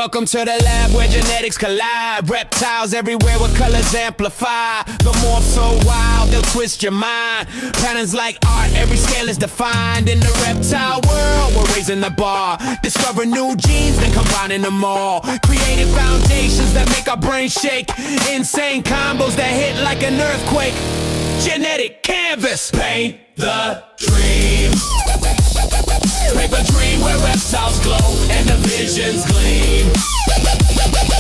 Welcome to the lab where genetics collide. Reptiles everywhere with colors amplify. The morphs so wild, they'll twist your mind. Patterns like art, every scale is defined. In the reptile world, we're raising the bar. Discover new genes, then combining them all. Creating foundations that make our brain shake. Insane combos that hit like an earthquake. Genetic canvas. Paint the dream. Make a dream where reptiles glow and the visions gleam.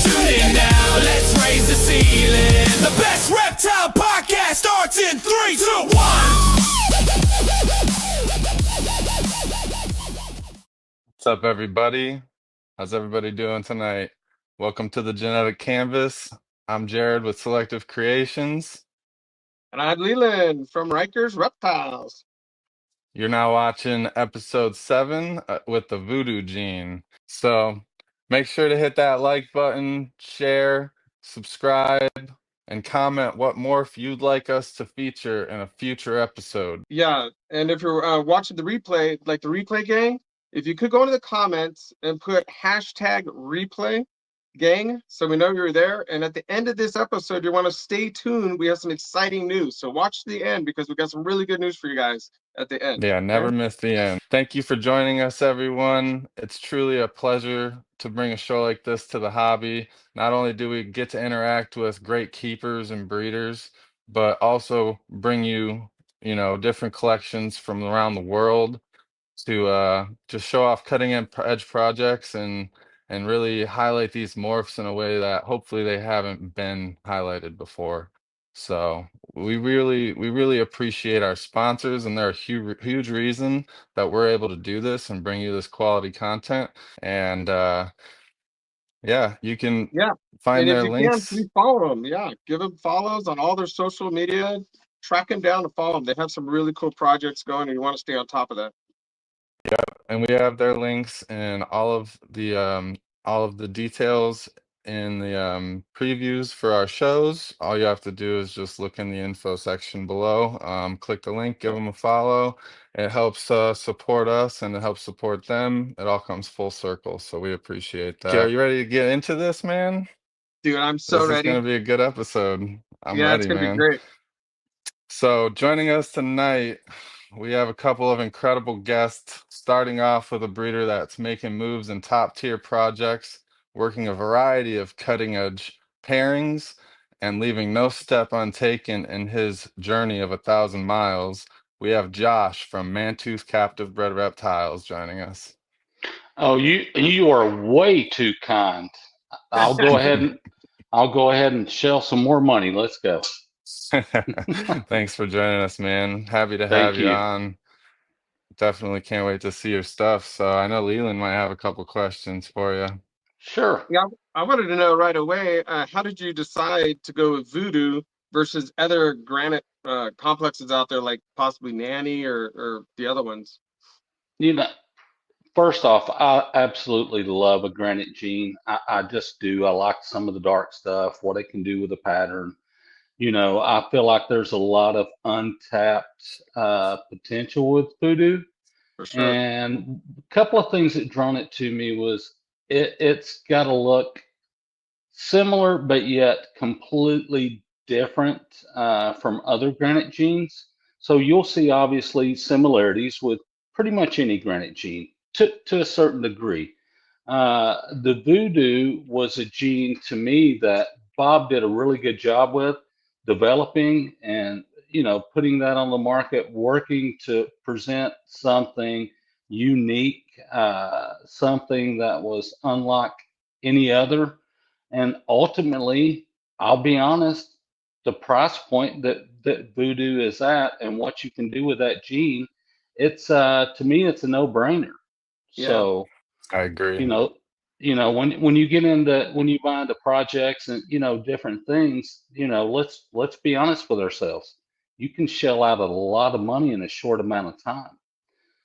Tune in now, let's raise the ceiling. The best reptile podcast starts in 3, 2, 1. What's up, everybody? How's everybody doing tonight? Welcome to the Genetic Canvas. I'm Jared with Selective Creations. And I'm Leland from Riker's Reptiles. You're now watching episode 7 with the VUDOO gene. So make sure to hit that like button, share, subscribe, and comment what morph you'd like us to feature in a future episode. Yeah, and if you're watching the replay, like the replay gang, if you could go into the comments and put hashtag replay gang, so we know you're there. And at the end of this episode, you want to stay tuned. We have some exciting news. So watch the end because we got some really good news for you guys at the end. Yeah, never miss the end. Thank you for joining us, everyone. It's truly a pleasure to bring a show like this to the hobby. Not only do we get to interact with great keepers and breeders, but also bring you, different collections from around the world to show off cutting edge projects and really highlight these morphs in a way that hopefully they haven't been highlighted before. So we really appreciate our sponsors, and they're a huge reason that we're able to do this and bring you this quality content. And yeah, you can find their links. Please follow them. Yeah, give them follows on all their social media. Track them down and follow them. They have some really cool projects going, and you want to stay on top of that. Yep, and we have their links and all of the details in the previews for our shows. All you have to do is just look in the info section below, click the link, give them a follow. It helps support us and it helps support them. It all comes full circle, so we appreciate that. Are you ready to get into this, man? Dude, I'm so ready. This is going to be a good episode. I'm ready, it's going to be great. So joining us tonight, we have a couple of incredible guests, starting off with a breeder that's making moves in top-tier projects, working a variety of cutting-edge pairings, and leaving no step untaken in his journey of 1,000 miles. We have Josh from Mantooth Captive Bred Reptiles joining us. Oh, you are way too kind. I'll go ahead and shell some more money. Let's go. Thanks for joining us, man. Happy to have you on. Definitely can't wait to see your stuff. So I know Leland might have a couple questions for you. Sure. Yeah, I wanted to know right away, how did you decide to go with VUDOO versus other granite complexes out there, like possibly Nanny or the other ones? First off, I absolutely love a granite gene. I just do. I like some of the dark stuff, what it can do with a pattern. I feel like there's a lot of untapped potential with VUDOO. For sure. And a couple of things that drawn it to me was it's got a look similar, but yet completely different from other granite genes. So you'll see obviously similarities with pretty much any granite gene to a certain degree. The VUDOO was a gene to me that Bob did a really good job with developing and putting that on the market, working to present something unique, something that was unlike any other. And ultimately, I'll be honest, the price point that VUDOO is at and what you can do with that gene, it's to me it's a no-brainer. Yeah. So I agree. when you buy into projects and different things, let's be honest with ourselves. You can shell out a lot of money in a short amount of time.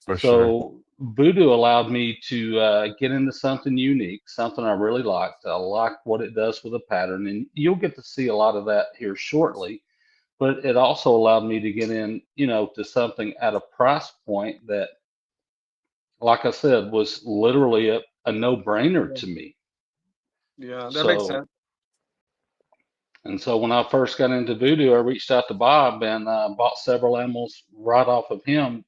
For sure. VUDOO allowed me to get into something unique, something I really liked. I like what it does with a pattern, and you'll get to see a lot of that here shortly. But it also allowed me to get in, to something at a price point that, like I said, was literally a no-brainer to me. Yeah, that makes So, sense. and so when I first got into Vuudoo, I reached out to Bob and bought several animals right off of him,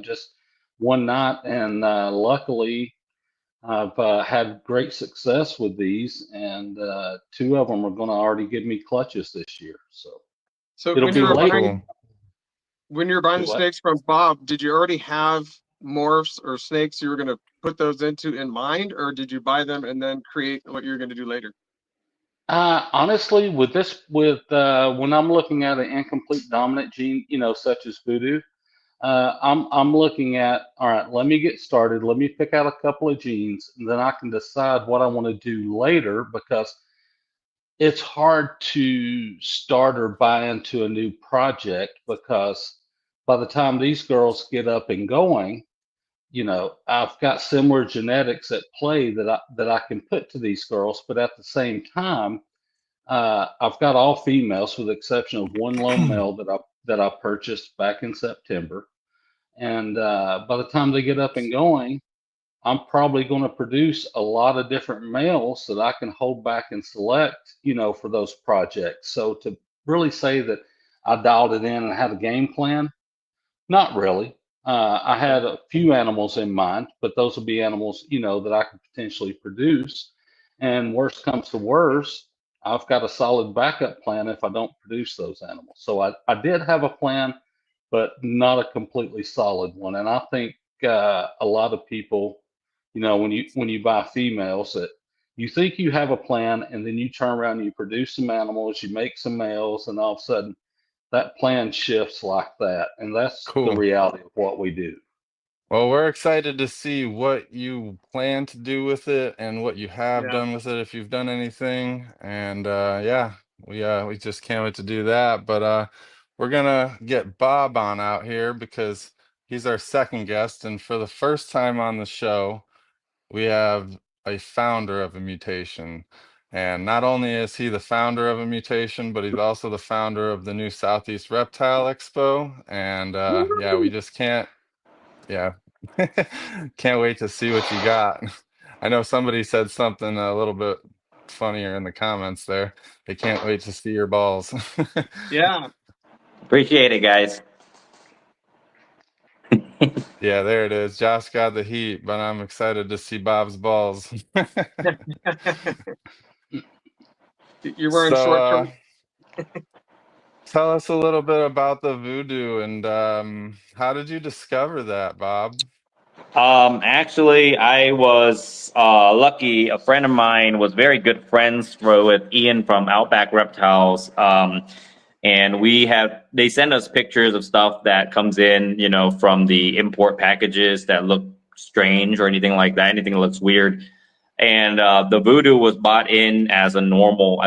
just one night. And luckily, I've had great success with these, and two of them are going to already give me clutches this year. So So it'll when you be were late. buying Cool. the Do what? snakes from Bob, did you already have morphs or snakes you were going to put those into in mind, or did you buy them and then create what you're going to do later? Honestly, when I'm looking at an incomplete dominant gene, such as Vuudoo, I'm looking at, all right, let me get started. Let me pick out a couple of genes, and then I can decide what I want to do later, because it's hard to start or buy into a new project, because by the time these girls get up and going, I've got similar genetics at play that I can put to these girls, but at the same time, I've got all females with the exception of one lone male that I purchased back in September. And by the time they get up and going, I'm probably going to produce a lot of different males that I can hold back and select, for those projects. So to really say that I dialed it in and had a game plan, not really. I had a few animals in mind, but those will be animals, that I could potentially produce. And worst comes to worst, I've got a solid backup plan if I don't produce those animals. So I did have a plan, but not a completely solid one. And I think a lot of people, when you buy females, that you think you have a plan, and then you turn around and you produce some animals, you make some males, and all of a sudden that plan shifts like that. And that's the Cool. reality of what we do. Well, we're excited to see what you plan to do with it and what you have Yeah. done with it, if you've done anything. And yeah, we just can't wait to do that. But we're gonna get Bob on out here because he's our second guest, and for the first time on the show, we have a founder of a mutation. And not only is he the founder of a mutation, but he's also the founder of the new Southeast Reptile Expo. And yeah, we just can't, yeah, can't wait to see what you got. I know somebody said something a little bit funnier in the comments there. They can't wait to see your balls. Yeah. Appreciate it, guys. Yeah, there it is. Josh got the heat, but I'm excited to see Bob's balls. You're wearing So, short shorts. tell us a little bit about the Vuuduu and how did you discover that, Bob? Actually, I was lucky. A friend of mine was very good friends with Ian from Outback Reptiles. And they send us pictures of stuff that comes in, from the import packages that look strange or anything like that, anything that looks weird. And the Vuuduu was bought in as a normal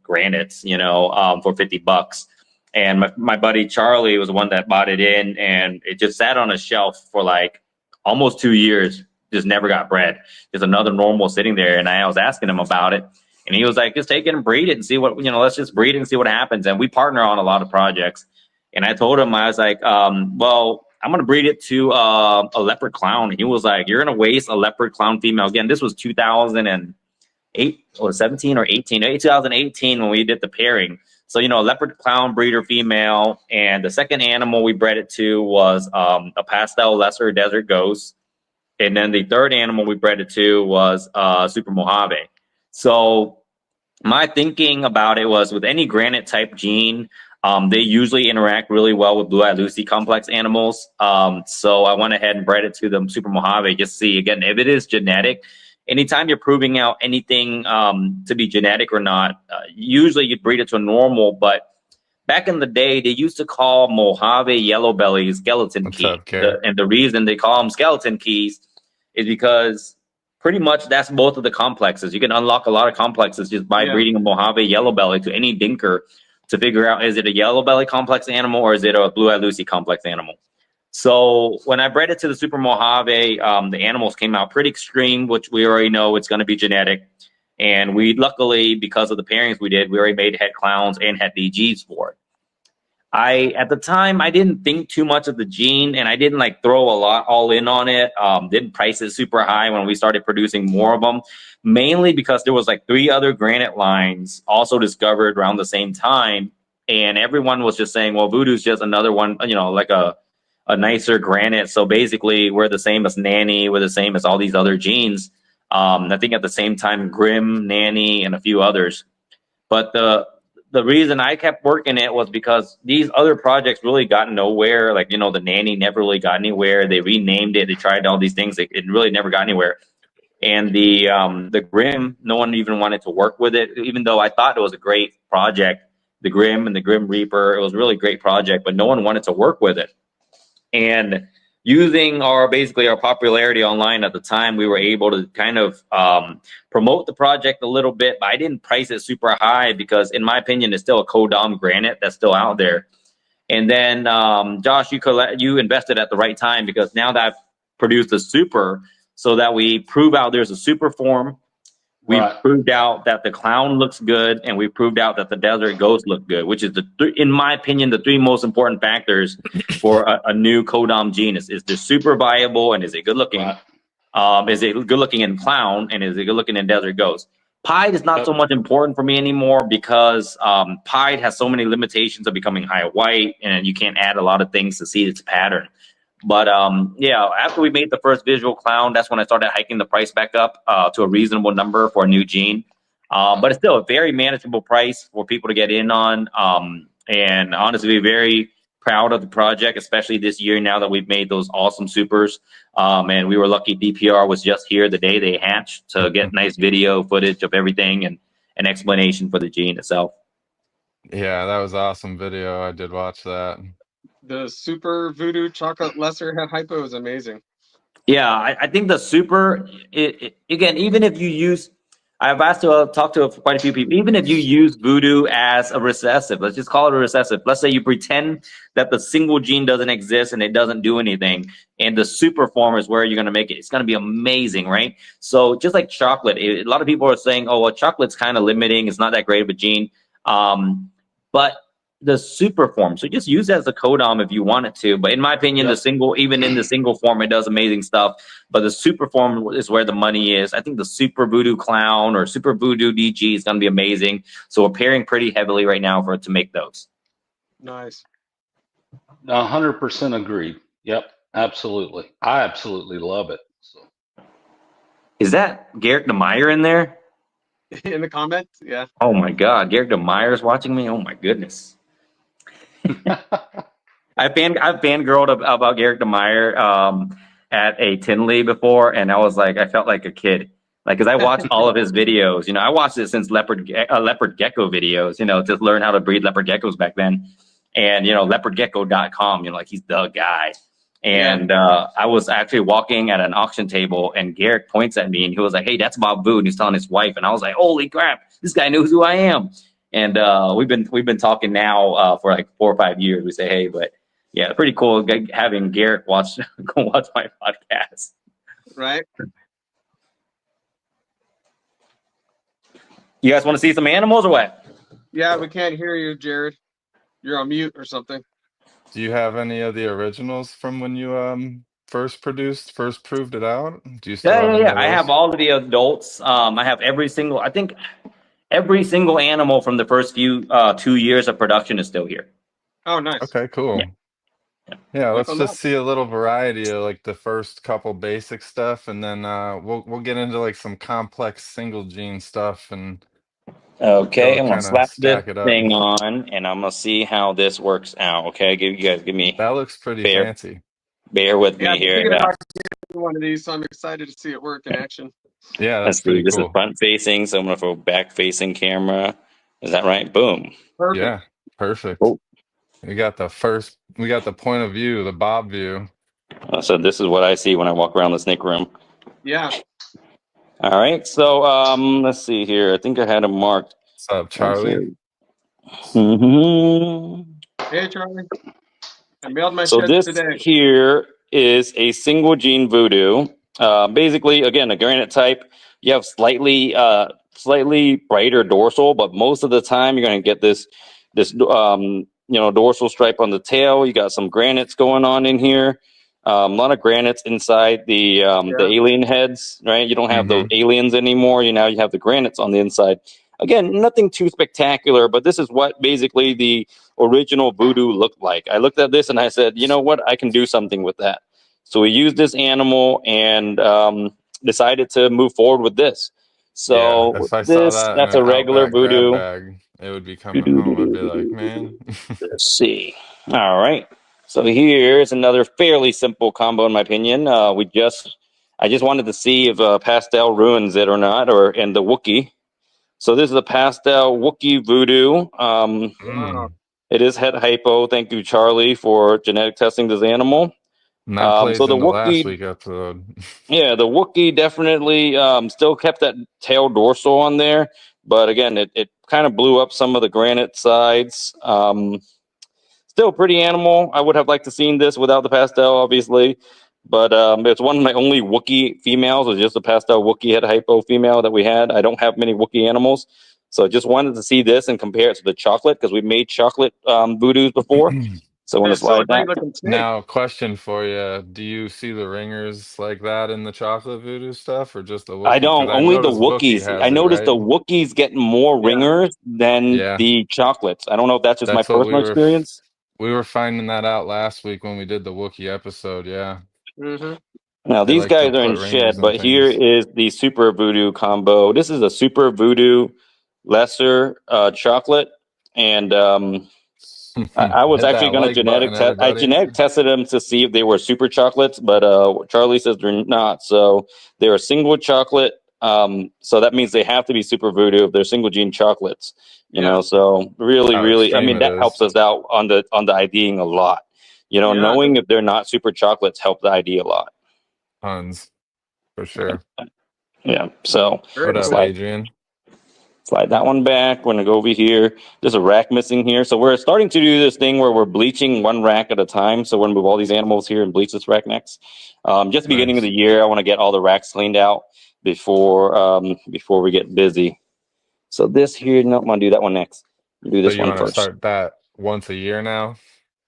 granites, for $50. And my buddy Charlie was the one that bought it in, and it just sat on a shelf for like almost 2 years, just never got bred. There's another normal sitting there, and I was asking him about it, and he was like, just take it and breed it and see what, let's just breed it and see what happens. And we partner on a lot of projects. And I told him, I was like, well, I'm going to breed it to a leopard clown. He was like, you're going to waste a leopard clown female. Again, this was 2008 or 17 or 18, 2018 when we did the pairing. So, leopard clown breeder female. And the second animal we bred it to was a pastel lesser desert ghost. And then the third animal we bred it to was super Mojave. So my thinking about it was, with any granite type gene, they usually interact really well with blue-eyed Lucy complex animals. So I went ahead and bred it to the super Mojave, just to see, again, if it is genetic. Anytime you're proving out anything to be genetic or not, usually you'd breed it to a normal. But back in the day, they used to call Mojave yellow belly skeleton What's key. up, Garrett? And the reason they call them skeleton keys is because pretty much that's both of the complexes. You can unlock a lot of complexes just by breeding a Mojave yellow belly to any dinker to figure out, is it a yellow belly complex animal or is it a blue-eyed Lucy complex animal? So when I bred it to the super Mojave, the animals came out pretty extreme, which we already know it's going to be genetic. And we luckily, because of the pairings we did, we already made het clowns and het DGs for it. At the time, I didn't think too much of the gene, and I didn't like throw a lot all in on it. Didn't price it super high when we started producing more of them, mainly because there was like 3 other granite lines also discovered around the same time, and everyone was just saying, well, Vuudoo's just another one, you know, like a nicer granite. So basically, we're the same as Nanny, we're the same as all these other genes. I think at the same time, Grim, Nanny, and a few others. But the reason I kept working it was because these other projects really got nowhere. Like, you know, the Nanny never really got anywhere. They renamed it. They tried all these things. It really never got anywhere. And the Grim, no one even wanted to work with it, even though I thought it was a great project. The Grim and the Grim Reaper, it was a really great project, but no one wanted to work with it. And using basically our popularity online at the time, we were able to kind of promote the project a little bit, but I didn't price it super high because, in my opinion, it's still a Codom granite that's still out there. And then, Josh, you invested at the right time, because now that I've produced a super, so that we prove out there's a super form, we proved out that the clown looks good, and we proved out that the desert ghost look good, which is, in my opinion, the 3 most important factors for a new Codom gene. Is they're super viable, and is it good looking? Is it good looking in clown, and is it good looking in desert ghost? Pied is not so much important for me anymore, because Pied has so many limitations of becoming high white, and you can't add a lot of things to see its pattern. But yeah, after we made the first visual clown, that's when I started hiking the price back up to a reasonable number for a new gene. But it's still a very manageable price for people to get in on. And honestly, very proud of the project, especially this year now that we've made those awesome supers. And we were lucky DPR was just here the day they hatched to get nice video footage of everything and an explanation for the gene itself. Yeah, that was awesome video. I did watch that. The super Vuudoo chocolate lesser head hypo is amazing. Yeah, I think the super, again, even if you use, I've asked to talk to quite a few people, even if you use Vuudoo as a recessive, let's just call it a recessive. Let's say you pretend that the single gene doesn't exist and it doesn't do anything, and the super form is where you're going to make it. It's going to be amazing, right? So just like chocolate, a lot of people are saying, oh, well, chocolate's kind of limiting. It's not that great of a gene. But the super form, so just use it as a codom if you want it to, but in my opinion, the single, even in the single form, it does amazing stuff, but the super form is where the money is. I think the super Vuudoo clown or super Vuudoo DG is going to be amazing, so we're pairing pretty heavily right now for it to make those. Nice. 100% agreed. Yep, absolutely. I absolutely love it. So. Is that Garrick DeMeyer in there? In the comments? Yeah. Oh my God, Garrick DeMeyer is watching me? Oh my goodness. I've fangirled about Garrick DeMeyer at a Tinley before, and I was like, I felt like a kid, like, because I watched all of his videos. You know, I watched it since leopard gecko videos. You know, to learn how to breed leopard geckos back then, and you know, leopardgecko.com. You know, like he's the guy. And I was actually walking at an auction table, and Garrick points at me, and he was like, "Hey, that's Bob Vuudoo," and he's telling his wife, and I was like, "Holy crap, this guy knows who I am." And we've been talking now for like 4 or 5 years. We say, hey, but yeah, pretty cool having Garrick go watch my podcast. Right. You guys want to see some animals or what? Yeah, we can't hear you, Jared. You're on mute or something. Do you have any of the originals from when you first proved it out? Do you still have any of I have all of the adults. I have every single animal from the first few 2 years of production is still here. Oh, nice. Okay, cool. Yeah, let's just see a little variety of like the first couple basic stuff, and then we'll get into like some complex single gene stuff. And okay, I'm gonna slap this thing on, and I'm gonna see how this works out. Okay, give me. That looks pretty fancy. Bear with me here. One of these, so I'm excited to see it work in action. Yeah, that's pretty cool. This is front facing, so I'm gonna throw back facing camera. Is that right? Boom. Perfect. Yeah, perfect. Oh. We got the point of view, the Bob view. So this is what I see when I walk around the snake room. Yeah. All right. So let's see here. I think I had them marked. What's up, Charlie? Hey, Charlie. I mailed my shit today. So this here is a single gene Vuudoo. Basically, again, a granite type. You have slightly brighter dorsal, but most of the time you're going to get this dorsal stripe on the tail. You got some granites going on in here. A lot of granites inside the alien heads, right? You don't have those aliens anymore. You have the granites on the inside. Again, nothing too spectacular, but this is what basically the original VUDOO looked like. I looked at this and I said, you know what? I can do something with that. So we used this animal and decided to move forward with this. Yeah, So if I saw this, that in that's an a regular Outback grab VUDOO. bag, it would be coming home. I'd be like, man. Let's see. All right. So here's another fairly simple combo, in my opinion. I just wanted to see if pastel ruins it or not, and the Wookiee. So this is a pastel Wookiee VUDOO. Wow. It is head hypo. Thank you, Charlie, for genetic testing this animal. And that So plays the into last Wookiee, week episode. yeah, the Wookiee definitely still kept that tail dorsal on there, but again, it kind of blew up some of the granite sides. Still a pretty animal. I would have liked to seen this without the pastel, obviously, but it's one of my only Wookiee females. It was just a pastel Wookiee head hypo female that we had. I don't have many Wookiee animals, so I just wanted to see this and compare it to the chocolate because we made chocolate VUDOOs before. So I want Yeah, to it's still a slide great that. looking snake. Now, question for you. Do you see the ringers like that in the chocolate voodoo stuff or just the I Wookiee? Because don't. I Only the noticed Wookiee Wookiees. I has it, noticed right? the Wookiees get more Yeah. ringers than Yeah, the chocolates. I don't know if that's just my that's what personal experience. we were finding that out last week when we did the Wookiee episode. Yeah, Mm-hmm. Now they these like to guys are in put ringers shed, in but here things. is the Super VUDOO combo. This is a Super VUDOO lesser chocolate, and I was Hit actually that going to like button, genetic test. I everybody. genetic tested them to see if they were super chocolates, but Charlie says they're not. So they're a single chocolate. So that means they have to be super voodoo if they're single gene chocolates. Yeah. So really, How really, I extreme mean it that helps is. us out on the IDing a lot. Yeah. Knowing if they're not super chocolates help the ID a lot. Tons, for sure. Yeah. So Very What up, cool. Adrian? slide that one back. We're gonna go over here. There's a rack missing here. So we're starting to do this thing where we're bleaching one rack at a time. So we're gonna move all these animals here and bleach this rack next. Just the beginning of Nice. the year, I want to get all the racks cleaned out before we get busy. So this here, no, I'm gonna do that one next. Do So this you one want to first. start that once a year now?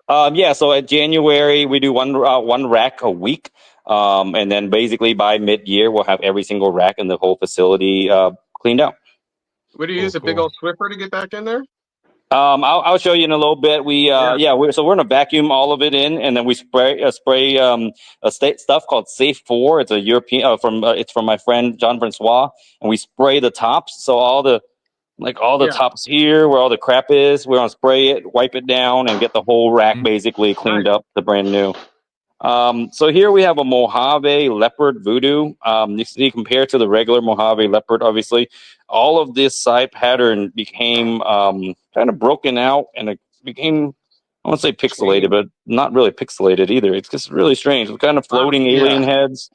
Yeah, so at January we do one rack a week, and then basically by mid-year we'll have every single rack in the whole facility cleaned out. Would you Cool, use a big cool. old Swiffer to get back in there? I'll show you in a little bit. We're gonna vacuum all of it in, and then we spray stuff called Safe 4. It's a European it's from my friend John Francois, and we spray the tops. So all the Yeah. tops here where all the crap is, we're gonna spray it, wipe it down, and get the whole rack basically cleaned Nice. up to brand new. So here we have a Mojave leopard VUDOO. You see, compared to the regular Mojave leopard, obviously, all of this side pattern became kind of broken out, and it became, I won't say pixelated, Strange. but not really pixelated either. It's just really strange. It's kind of Wow. floating Yeah. alien heads,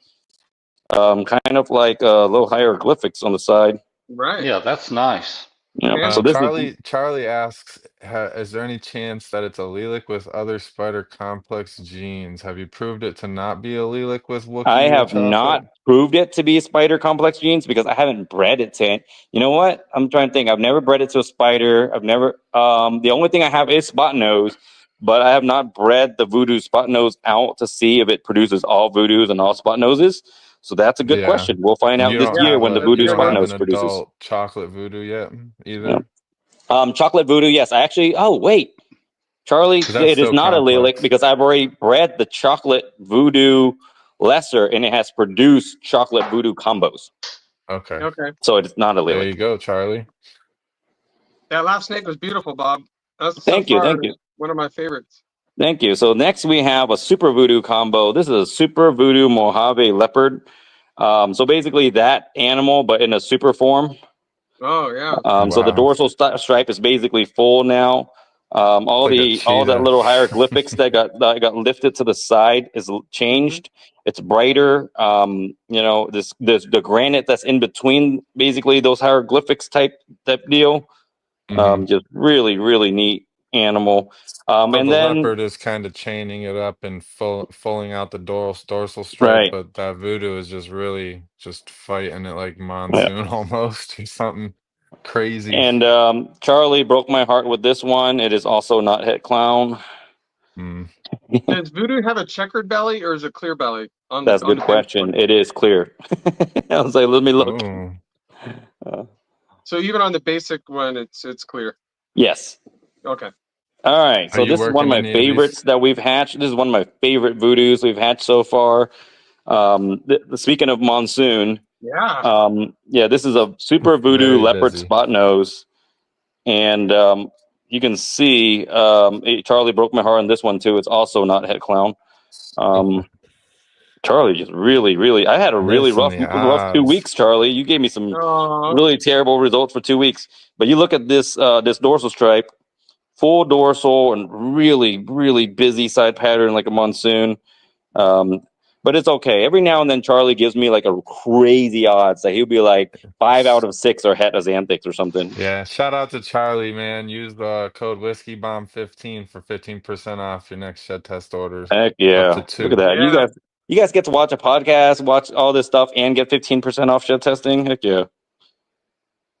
kind of like little hieroglyphics on the side. Right. Yeah, that's nice. So this is Charlie asks, is there any chance that it's allelic with other spider complex genes? Have you proved it to not be allelic with I Wookiee or have not chocolate? proved it to be spider complex genes because I haven't bred it to. You know what? I'm trying to think. I've never bred it to a spider. I've never. The only thing I have is spot nose, but I have not bred the VUDOO spot nose out to see if it produces all VUDOOs and all spot noses. So that's a good Yeah. question. We'll find And out this Yeah. year when the That's a VUDOO you good don't spot one. have an nose produces. adult chocolate voodoo yet Yeah. either? Chocolate VUDOO. Yes, I actually. Oh wait, Charlie, Because that's it is so not allelic complex. because I've already bred the chocolate VUDOO lesser, and it has produced chocolate VUDOO combos. Okay. Okay. So it's not There allelic. you go, Charlie. That last snake was beautiful, Bob. That's Thank you, thank you. one of my favorites. Thank you. So next we have a Super VUDOO combo. This is a Super VUDOO Mojave leopard. So basically that animal, but in a super form. Oh yeah. So the Wow. dorsal stripe is basically full now. All It's like a that cheetah. little hieroglyphics that got lifted to the side is changed. It's brighter. This the granite that's in between basically those hieroglyphics type deal. Just really, really neat animal. So And the then leopard is kind of chaining it up and fulling out the dorsal stripe, right. but that voodoo is just really just fighting it like Yeah. monsoon almost or something. Crazy. And Charlie broke my heart with this one. It is also not het clown. Does Vuudoo have a checkered belly or is it clear belly? That's a good question. It is clear. I was like, let me look. So even on the basic one, it's clear. Yes. Okay. All right. So this is one of my favorites that we've hatched. This is one of my favorite Voodoos we've hatched so far. Speaking of monsoon, yeah, this is a super Vuudoo leopard spot nose, and you can see Charlie broke my heart on this one too. It's also not het clown. Charlie just really, I had a really rough 2 weeks, Charlie. You gave me some really terrible results for 2 weeks. But you look at this this dorsal stripe, full dorsal and really busy side pattern like a monsoon. But it's okay. Every now and then Charlie gives me like a crazy odds that he'll be like 5 out of 6 are het azanthics or something. Yeah, shout out to Charlie, man. Use the code WhiskeyBomb15 for 15% off your next shed test orders. Heck yeah. Up to 2. Look at that. Yeah. You guys get to watch a podcast, watch all this stuff, and get 15% off shed testing. Heck yeah.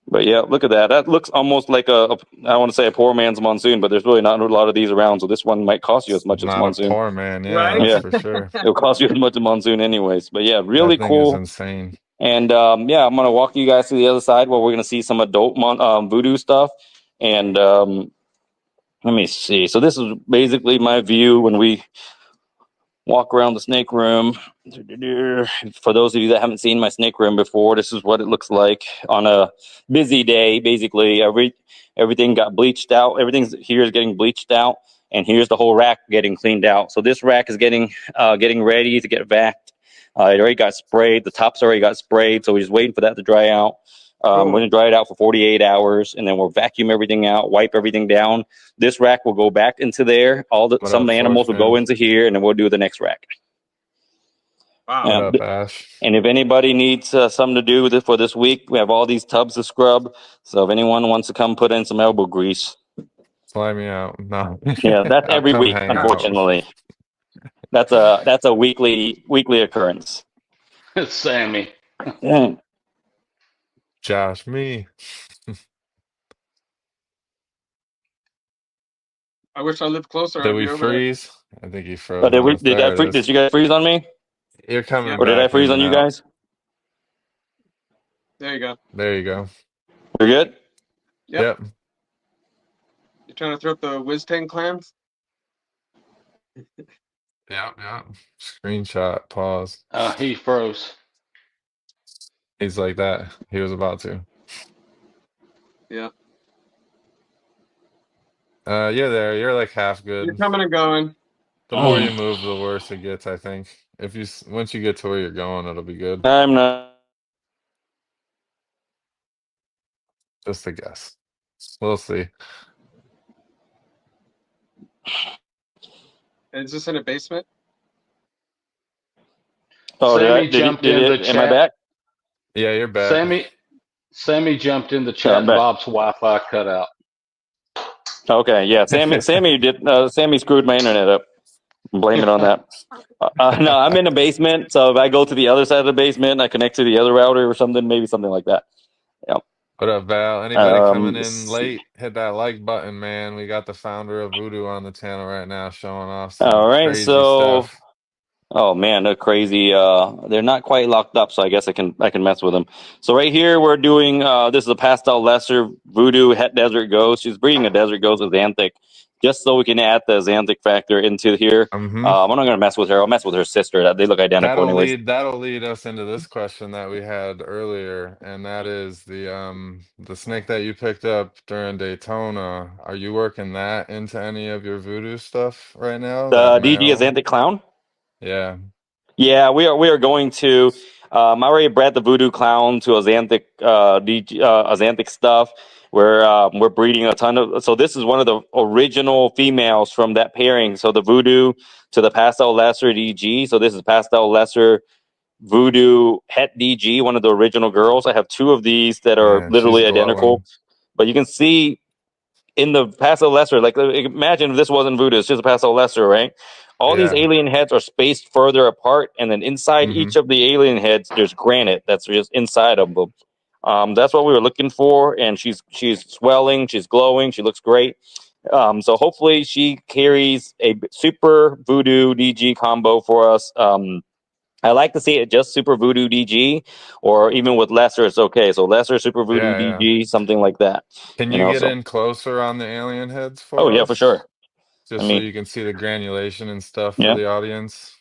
But yeah, look at that. That looks almost like I want to say a poor man's monsoon, but there's really not a lot of these around. So this one might cost you as much as monsoon. Not a poor man, yeah, Right? that's for sure. It'll cost you as much as monsoon anyways. But yeah, really That thing cool. is insane. And I'm going to walk you guys to the other side where we're going to see some adult Vuudoo stuff. And let me see. So this is basically my view when we walk around the snake room. For those of you that haven't seen my snake room before, this is what it looks like on a busy day. Basically, everything got bleached out. Everything here is getting bleached out, and here's the whole rack getting cleaned out. So this rack is getting ready to get vacked. It already got sprayed. The tops already got sprayed, so we're just waiting for that to dry out. We're going to dry it out for 48 hours, and then we'll vacuum everything out, wipe everything down. This rack will go back into there. Some of the animals will go into here, and then we'll do the next rack. Wow. What up, Ash? And if anybody needs something to do for this week, we have all these tubs to scrub. So if anyone wants to come put in some elbow grease. Fly me out. No. Yeah, that's every week, unfortunately. That's a weekly occurrence. It's Sammy. Yeah. Josh, me. I wish I lived closer. Did we freeze? I think he froze. Did you guys freeze on me? You're coming back. Or did I freeze on you guys? There you go. There you go. You're good? Yep. You trying to throw up the Whiz-Tang clams? Yeah. Screenshot. Pause. He froze. He's like that. He was about to. Yeah. You're there. You're like half good. You're coming and going. The more you move, the worse it gets, I think. Once you get to where you're going, it'll be good. I'm not. Just a guess. We'll see. Is this in a basement? Oh, Sammy jumped in the chat. Am I back? Yeah, you're back. Sammy jumped in the chat. And Bob's Wi-Fi cut out. Okay, yeah. Sammy screwed my internet up. Blame it on that. No, I'm in the basement, so if I go to the other side of the basement, I connect to the other router or something, maybe something like that. Yeah. What up, Val? Anybody coming in late, hit that like button, man. We got the founder of Vuudoo on the channel right now showing off some crazy stuff. Oh man, they're crazy. They're not quite locked up, so I guess I can mess with them. So right here we're doing this is a pastel lesser Vuudoo het desert ghost. She's breeding a desert ghost with xanthic, just so we can add the xanthic factor into here. I'm not gonna mess with her. I'll mess with her sister. They look identical. That'll lead us into this question that we had earlier, and that is the snake that you picked up during Daytona. Are you working that into any of your Vuudoo stuff right now? The DG xanthic clown. Yeah, we are going to. I already bred the Vuudoo clown to xanthic stuff. We're breeding a ton of. So this is one of the original females from that pairing. So the Vuudoo to the pastel lesser DG. So this is pastel lesser Vuudoo het DG, one of the original girls. I have 2 of these that are literally identical. But you can see in the pastel lesser, like imagine if this wasn't Vuudoo, it's just a pastel lesser, right? All these alien heads are spaced further apart, and then inside each of the alien heads, there's granite that's just inside of them. That's what we were looking for, and she's swelling, she's glowing, she looks great. So hopefully she carries a super VUDOO DG combo for us. I like to see it just super VUDOO DG, or even with lesser, it's okay. So lesser super VUDOO Yeah. DG, something like that. Can you get in closer on the alien heads Oh for yeah, for us? sure. Just so you can see the granulation and stuff for Yeah. the audience.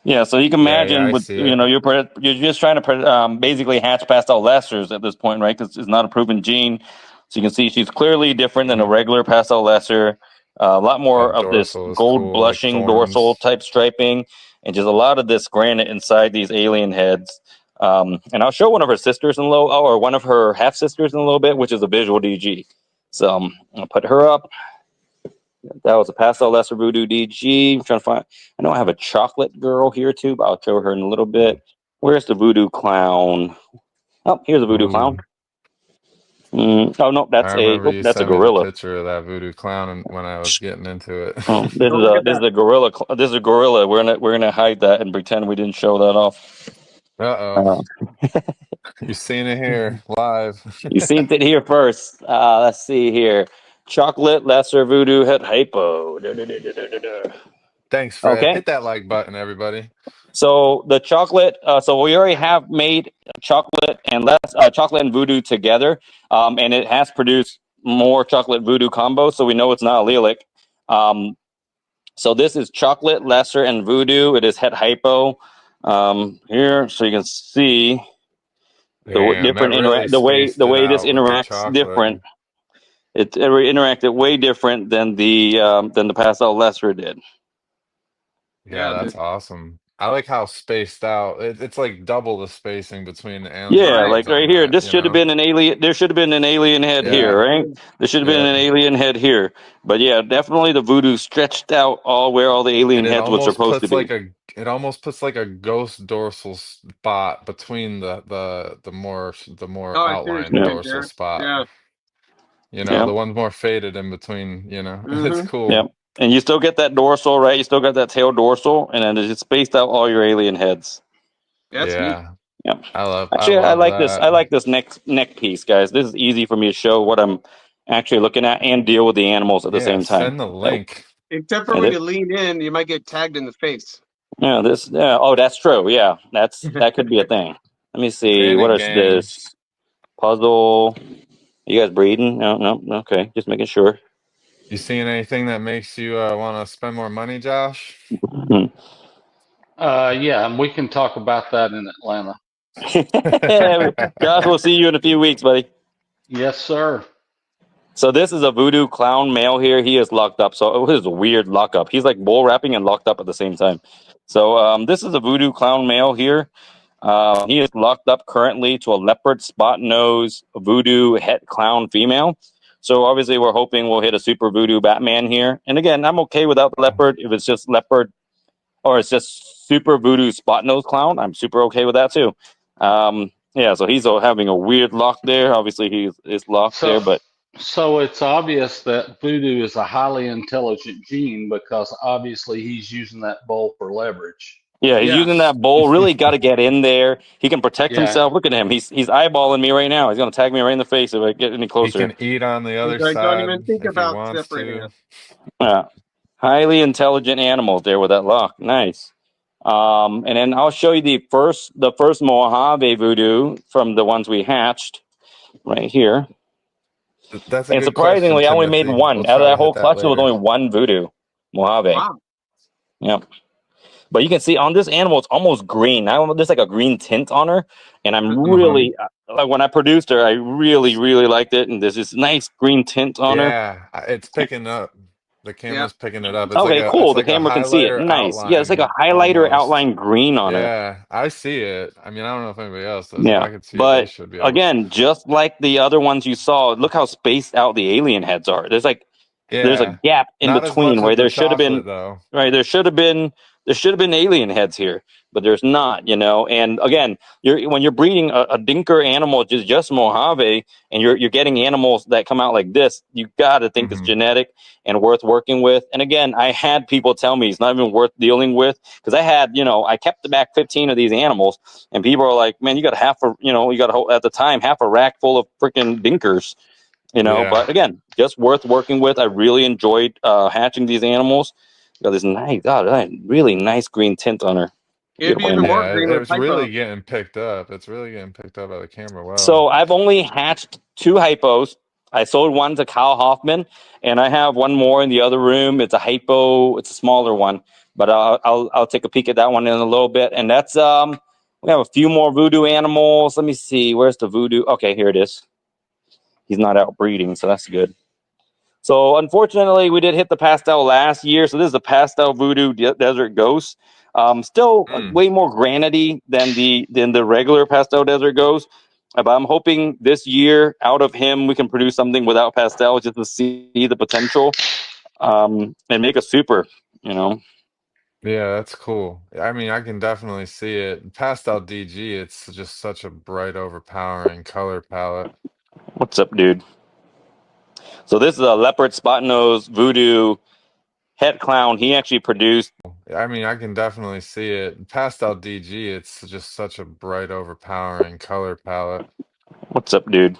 Yeah, so you can Yeah, imagine I with see it. you're just trying to basically hatch pastel lessers at this point, right? Because it's not a proven gene. So you can see she's clearly different than a regular pastel lesser. A lot more That of this dorsal is gold cool, like blushing dorsal thorns. type striping, and just a lot of this granite inside these alien heads. And I'll show one of her sisters in a little, or one of her half sisters in a little bit, which is a visual DG. So I'll put her up. That was a pastel lesser VUDOO DG. I'm trying to find. I know I have a chocolate girl here too, but I'll show her in a little bit. Where's the VUDOO clown? Oh, here's a VUDOO clown. Ooh. Oh no, I remember you that's a sent me the gorilla. picture of that voodoo clown when I was getting into it. Oh, Don't forget this that. is a gorilla. This is a gorilla. We're gonna hide that and pretend we didn't show that off. Uh-oh. You've seen it here live. You seen it here first. Let's see here. Chocolate lesser VUDOO head hypo. Thanks, Fred. Okay. Hit that like button, everybody. So the chocolate, so we already have made chocolate and chocolate and VUDOO together, and it has produced more chocolate VUDOO combos, so we know it's not allelic. So this is chocolate, lesser, and VUDOO. It is het hypo here, so you can see the Damn, that different really the spaced it way this out with the interacts chocolate. different. It interacted way different than the pastel lesser did. Yeah, Yeah, that's dude. awesome. I like how spaced out. It's like double the spacing between the alien Yeah, Right. like heads right on here, that, this you should have know? been an alien. There should have been an alien head here, Yeah. right? There should have been Yep. an alien head here. But yeah, definitely the VUDOO stretched out all where all the alien And heads were supposed to be. it almost puts like a ghost dorsal spot between the more Oh, I see what you're outlined Yeah, saying, dorsal Jared. spot. Yeah. You know, yeah, the one's more faded in between, you know. It's Mm-hmm. yeah. cool. And you still get that dorsal, right? You still got that tail dorsal, and then it's spaced out all your alien heads. That's neat. Yeah. Yeah. I Actually, I love like this. that. I like this neck piece, guys. This is easy for me to show what I'm actually looking at and deal with the animals at the Yeah, same time. send the link. Except for And when it, you lean in, you might get tagged in the face. yeah, this. Yeah, oh, that's true. Yeah, that could be a thing. Let me see. What Training is gang. this puzzle? You guys breeding? No, no. Okay, just making sure. You seeing anything that makes you want to spend more money, Josh? Yeah, and we can talk about that in Atlanta. Josh, we'll see you in a few weeks, buddy. Yes, sir. So this is a VUDOO clown male here. He is locked up. So it was a weird lockup. He's like bull wrapping and locked up at the same time. So this is a VUDOO clown male here. He is locked up currently to a leopard spot nose VUDOO het clown female. So obviously we're hoping we'll hit a super VUDOO Batman here. And again, I'm okay without the leopard. If it's just leopard or it's just super VUDOO spot nose clown, I'm super okay with that too. Yeah, so he's having a weird lock there. Obviously he is locked there, but So it's obvious that VUDOO is a highly intelligent gene because obviously he's using that bowl for leverage. yeah, he's Yeah. using that bowl. Really got to get in there. He can protect Yeah. himself. Look at him. He's eyeballing me right now. He's gonna tag me right in the face if I get any He closer. can eat on the other Like, don't side even think if he about wants separating to. us. Yeah, highly intelligent animals there with that lock. Nice. And then I'll show you the first Mojave VUDOO from the ones we hatched right here. That's a And good question, surprisingly, I only made Timothy. one We'll out of try to that whole hit that clutch. There was later. only one VUDOO Mojave. Wow. Yep. But you can see on this animal, it's almost green. There's like a green tint on her, and I'm really like when I produced her, I really liked it. And there's this nice green tint on her. Yeah, it's picking up. The camera's picking it up. It's Okay, cool. The like a camera can see it. highlighter Nice. Yeah, it's like a outline highlighter almost. outline green on her. Yeah, I see it. I mean, I don't know if anybody else does. If Yeah, I could see it, they but should be able to. again, just like the other ones you saw, look how spaced out the alien heads are. There's a Yeah, gap in not as between much where with the there should have been chocolate though. right. There should have been There should have been alien heads here, but there's not, you know. And again, when you're breeding a dinker animal, just Mojave, and you're getting animals that come out like this, you got to think it's genetic and worth working with. And again, I had people tell me it's not even worth dealing with, because I had, you know, I kept back 15 of these animals, and people are like, man, you got half a, you know, you got at the time half a rack full of freaking dinkers, you know. Yeah. But again, just worth working with. I really enjoyed hatching these animals. Got this nice, really nice green tint on her. It'd be Beautiful even animal. more Yeah, green with it's really hypo. getting picked up. It's really getting picked up by the camera well. So I've only hatched 2 hypos. I sold one to Kyle Hoffman, and I have one more in the other room. It's a hypo. It's a smaller one, but I'll take a peek at that one in a little bit. And that's we have a few more Vuudoo animals. Let me see. Where's the Vuudoo? Okay, here it is. He's not out breeding, so that's good. So unfortunately, we did hit the pastel last year. So this is the pastel Vuudoo Desert Ghost. Still way more granity than the regular pastel Desert Ghost. But I'm hoping this year, out of him, we can produce something without pastel, just to see the potential, and make a super. You know. Yeah, that's cool. I mean, I can definitely see it. Pastel DG, it's just such a bright, overpowering color palette. What's up, dude? So this is a leopard spot nose Vuudoo het clown. He actually produced. I mean, I can definitely see it. Pastel DG, it's just such a bright, overpowering color palette. What's up, dude?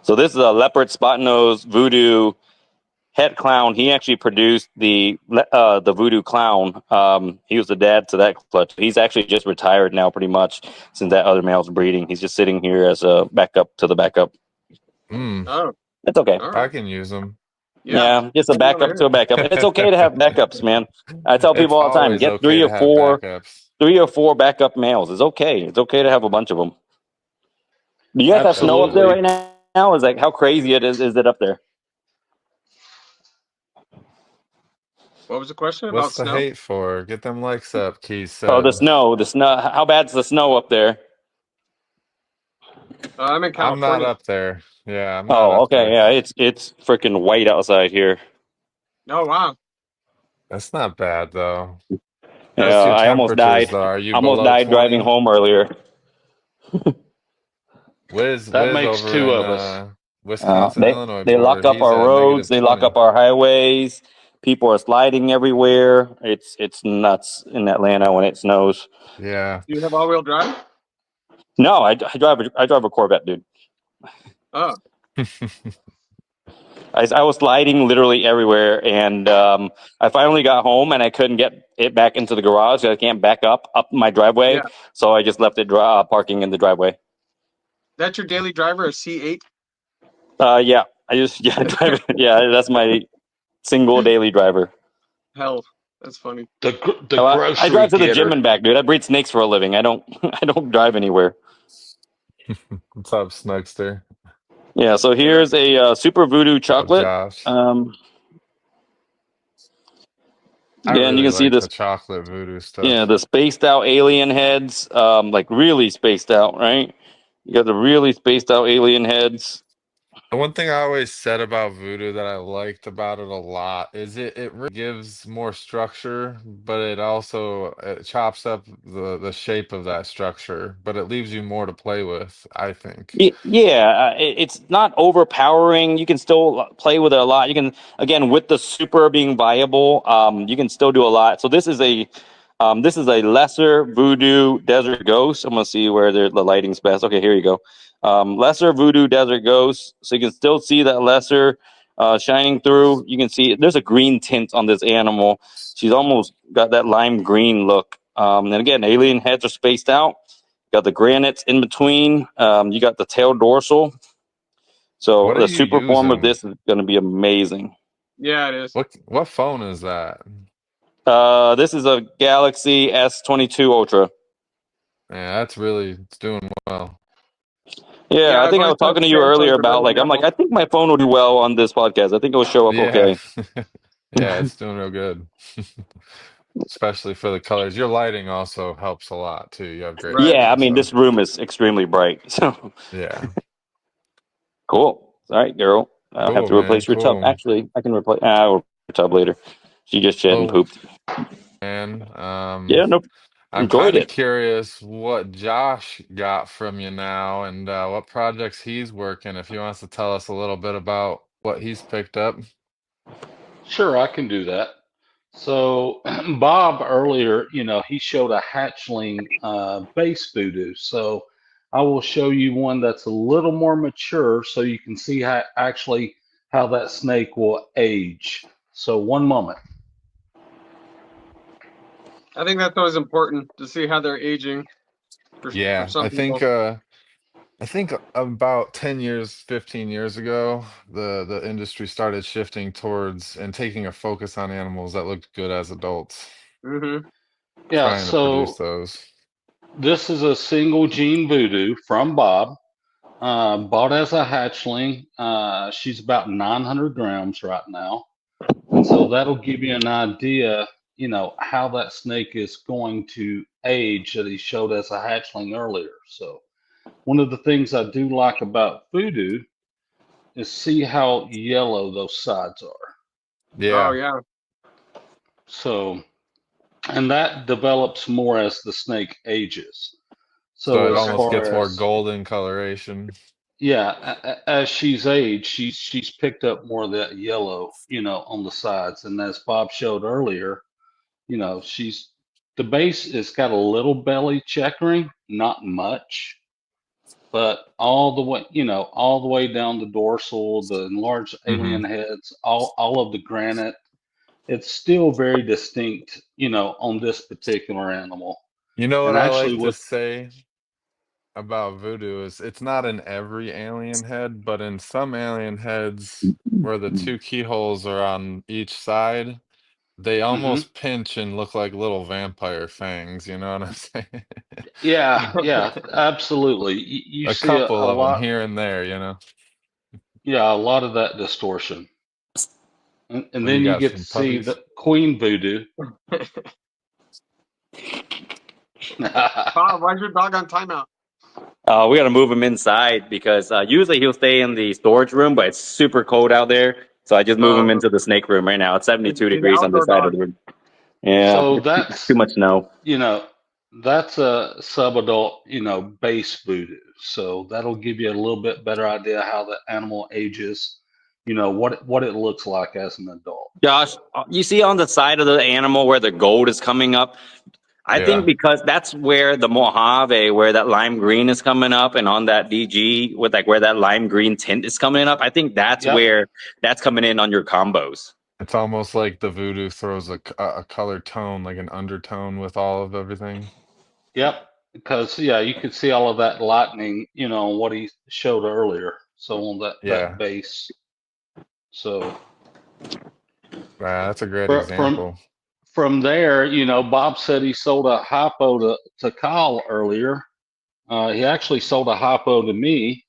So this is a leopard spot nose Vuudoo het clown. He actually produced the Vuudoo clown. He was the dad to that clutch. He's actually just retired now, pretty much, since that other male's breeding. He's just sitting here as a backup to the backup. Oh, It's okay. all I right. can use them. Yeah, just a backup to a backup. It's okay to have backups, man. I tell people all the time, Always get okay three to or have backups. four backup males. It's okay. It's okay to have a bunch of them. Do you guys have snow up there Absolutely. right now? Is like how crazy it is? Is it up there? What was the question about What's the snow? hate for? Get them likes up, Keith Oh, said. the snow. How bad's the snow up there? I'm in I'm not California. up there. Yeah, I'm not Oh, up okay. there. Yeah, it's freaking white outside here. Oh, wow. That's not bad though. Yeah, Those two I almost temperatures died. though, are you Almost below died driving 20? home earlier. Wiz That makes over 2 in of us. Wisconsin, Illinois They lock border, up he's our at roads. negative They lock 20. up our highways. People are sliding everywhere. It's nuts in Atlanta when it snows. Yeah. Do you have all-wheel drive? No, I drive a Corvette, dude. Oh, I was sliding literally everywhere, and I finally got home, and I couldn't get it back into the garage. I can't back up my driveway, yeah. so I just left it parking in the driveway. That's your daily driver, a C8? Yeah, drive it. Yeah, that's my single daily driver. Hell, that's funny. The I grocery drive to the gym getter. and back, dude. I breed snakes for a living. I don't drive anywhere. What's up, Snugster? Yeah, so here's a super Vuudoo What's up, chocolate. Josh? I And you really can see like this. the chocolate voodoo stuff. Yeah, the spaced out alien heads, like really spaced out, right? You got the really spaced out alien heads. The one thing I always said about voodoo that I liked about it a lot is it really gives more structure, but it chops up the shape of that structure, but it leaves you more to play with, I think. Yeah, it's not overpowering. You can still play with it a lot. You can, again, with the super being viable, you can still do a lot. So this is a lesser Vuudoo Desert Ghost. I'm gonna see where the lighting's best. Okay, here you go. Lesser Vuudoo Desert Ghost. So you can still see that lesser shining through. You can see there's a green tint on this animal. She's almost got that lime green look. And again, alien heads are spaced out. Got the granites in between. You got the tail dorsal. So What are the you super form of using? this is going to be amazing. Yeah, it is. What phone is that? This is a Galaxy S22 Ultra. Yeah, it's doing well. Yeah, I I've think I always was thought talking to you Samsung's earlier a better about example. I think my phone will do well on this podcast. I think it'll show up Yeah. okay. Yeah, it's doing real good. Especially for the colors. Your lighting also helps a lot too. You have great Right. Yeah, I lighting, mean so this room is extremely bright. So yeah. cool. All right, girl. I'll have Cool, to man. replace your tub. Cool. Actually, I can replace. I'll replace your tub later. She just shed and Oh, pooped. man. Yeah, no, I'm enjoyed kind of it. curious what Josh got from you now and what projects he's working. If he wants to tell us a little bit about what he's picked up. Sure, I can do that. So Bob earlier, he showed a hatchling base voodoo. So I will show you one that's a little more mature, so you can see how that snake will age. So one moment. I think that's always important to see how they're aging for Yeah, some I think people. I think about 10 years, 15 years ago, the industry started shifting towards and taking a focus on animals that looked good as adults, Mm-hmm. Yeah, trying to produce so those. this is a single gene voodoo from Bob, bought as a hatchling. She's about 900 grams right now. And so that'll give you an idea, how that snake is going to age that he showed as a hatchling earlier. So one of the things I do like about Voodoo is see how yellow those sides are. Oh Yeah, yeah. So, and that develops more as the snake ages. so So it as Okay. almost far gets more as, golden coloration. yeah, as she's aged, she's picked up more of that yellow, on the sides. And as Bob showed earlier, she's the base has got a little belly checkering, not much, but all the way down the dorsal, the enlarged Hmm. alien heads, all of the granite, it's still very distinct, on this particular animal. You know what And I actually like to with say about voodoo is it's not in every alien head, but in some alien heads where the two keyholes are on each side, they mhm. almost pinch and look like little vampire fangs, you know what I'm saying? Yeah, absolutely. You A see couple a of them lot, here and there, you know. yeah, a lot of that distortion. And What do you then you got, get to some see puppies? the queen voodoo. Bob, why's your dog on timeout? We got to move him inside because usually he'll stay in the storage room, but it's super cold out there. So I just move him into the snake room right now. It's 72 He's an degrees on this outdoor side of dog. the room. Yeah, So it's too that's, much snow. you know, that's a subadult, base voodoo. So that'll give you a little bit better idea how the animal ages, what it looks like as an adult. Josh, you see on the side of the animal where the gold is coming up? I think Yeah. because that's where the Mojave, where that lime green is coming up, and on that DG with like where that lime green tint is coming up, I think that's Yep, where that's coming in on your combos. It's almost like the voodoo throws a color tone, like an undertone with all of everything. yep. Because yeah, you could see all of that lightning, on what he showed earlier. So on that Yeah. base. So Wow, that's a great fr- from example. from there, Bob said he sold a hypo to Kyle earlier. He actually sold a hypo to me.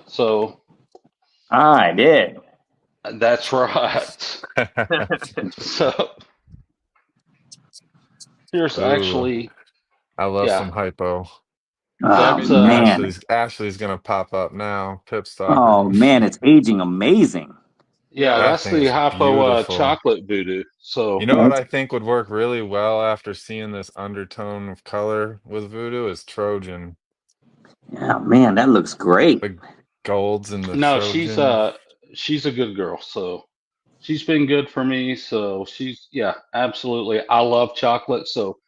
So I did. that's right. So here's Ooh, actually, I love yeah, some hypo. Oh that's man. Ashley's gonna pop up now, Pip Stalker. Oh man, it's aging amazing. yeah, Yeah. That that's thing the is hypo beautiful. chocolate voodoo. You So know what I think would work really well after seeing this undertone of color with voodoo is Trojan. Yeah, man, that looks great. The golds and the no, Trojan. she's a good girl. So she's been good for me. So yeah, absolutely. I love chocolate. So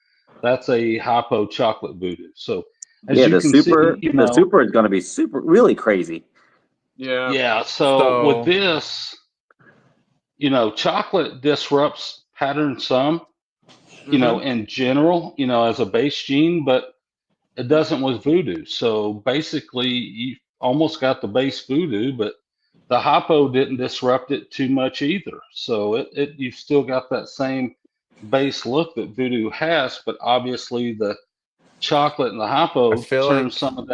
that's a hypo chocolate voodoo. So as Yeah, you can see, the super is gonna be super really crazy. Yeah. yeah. So with So, this, chocolate disrupts pattern some, Mm-hmm. in general, as a base gene, but it doesn't with voodoo. So basically, you almost got the base voodoo, but the hypo didn't disrupt it too much either. So you've still got that same base look that voodoo has, but obviously the chocolate and the I hypo feel turn like, some of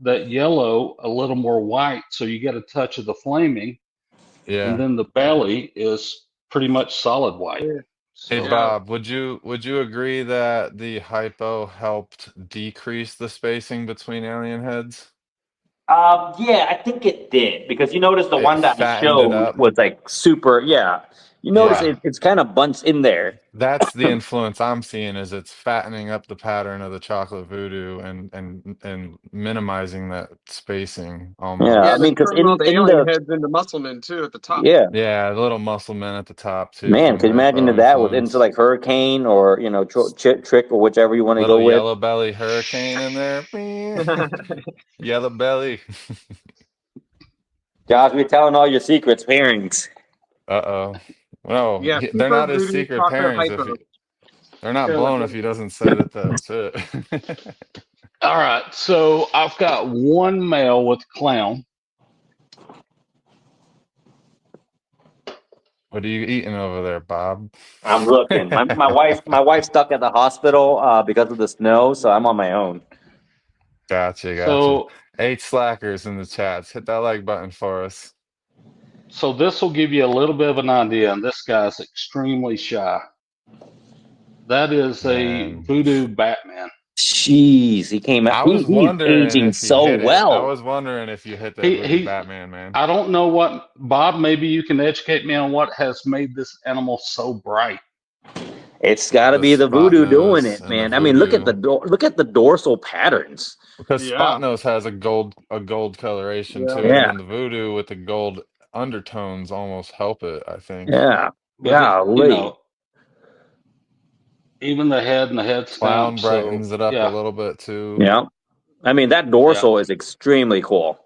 that yellow a little more white. So you get a touch of the flaming, and yeah. then the belly is pretty much solid white. Yeah. Hey So Yeah. Bob, would you agree that the hypo helped decrease the spacing between alien heads? Yeah, I think it did because you notice the It one that I fattened it showed up. was like super. Yeah, You notice Yeah. it's kind of bunched in there. That's the influence I'm seeing is it's fattening up the pattern of the chocolate voodoo and minimizing that spacing Yeah, Yeah, I almost. and mean, it's because turning all in the in alien the heads into muscle men too at the top. yeah, Yeah, the little muscle men at the top too man, from could the you imagine if hypo that was into influence. like Hurricane or Trick or whichever you want to go Little with? yellow belly hurricane in there. Yellow belly. Josh, we're telling all your secrets, pairings. Uh-oh. No, Yeah, they're super not his voodoo secret chocolate pairings if hypo. he, they're not Yeah, like blown if he doesn't say that that's it. All right, so I've got one male with clown. What are you eating over there, Bob? I'm looking. My wife's stuck at the hospital because of the snow, so I'm on my own. Gotcha. So 8 slackers in the chats. Hit that like button for us. so this will give you a little bit of an idea. And this guy's extremely shy. That is a Man. voodoo Batman. Jeez, he came out. I was He's wondering aging if you so hit it. I well. was wondering if you hit that voodoo He Batman, man. I don't know what, Bob, maybe you can educate me on what has made this animal so bright. It's got to The be the spot voodoo doing nose it, and the man. I mean, voodoo. look at the dorsal patterns. Because yeah, spot nose has a gold coloration yeah. to it, Yeah, and the voodoo with the gold undertones almost help it, I think. yeah, But golly. even the head and the head Clown stamp. So brightens it up a yeah, little bit too. Yeah, I mean that yeah. dorsal is extremely cool.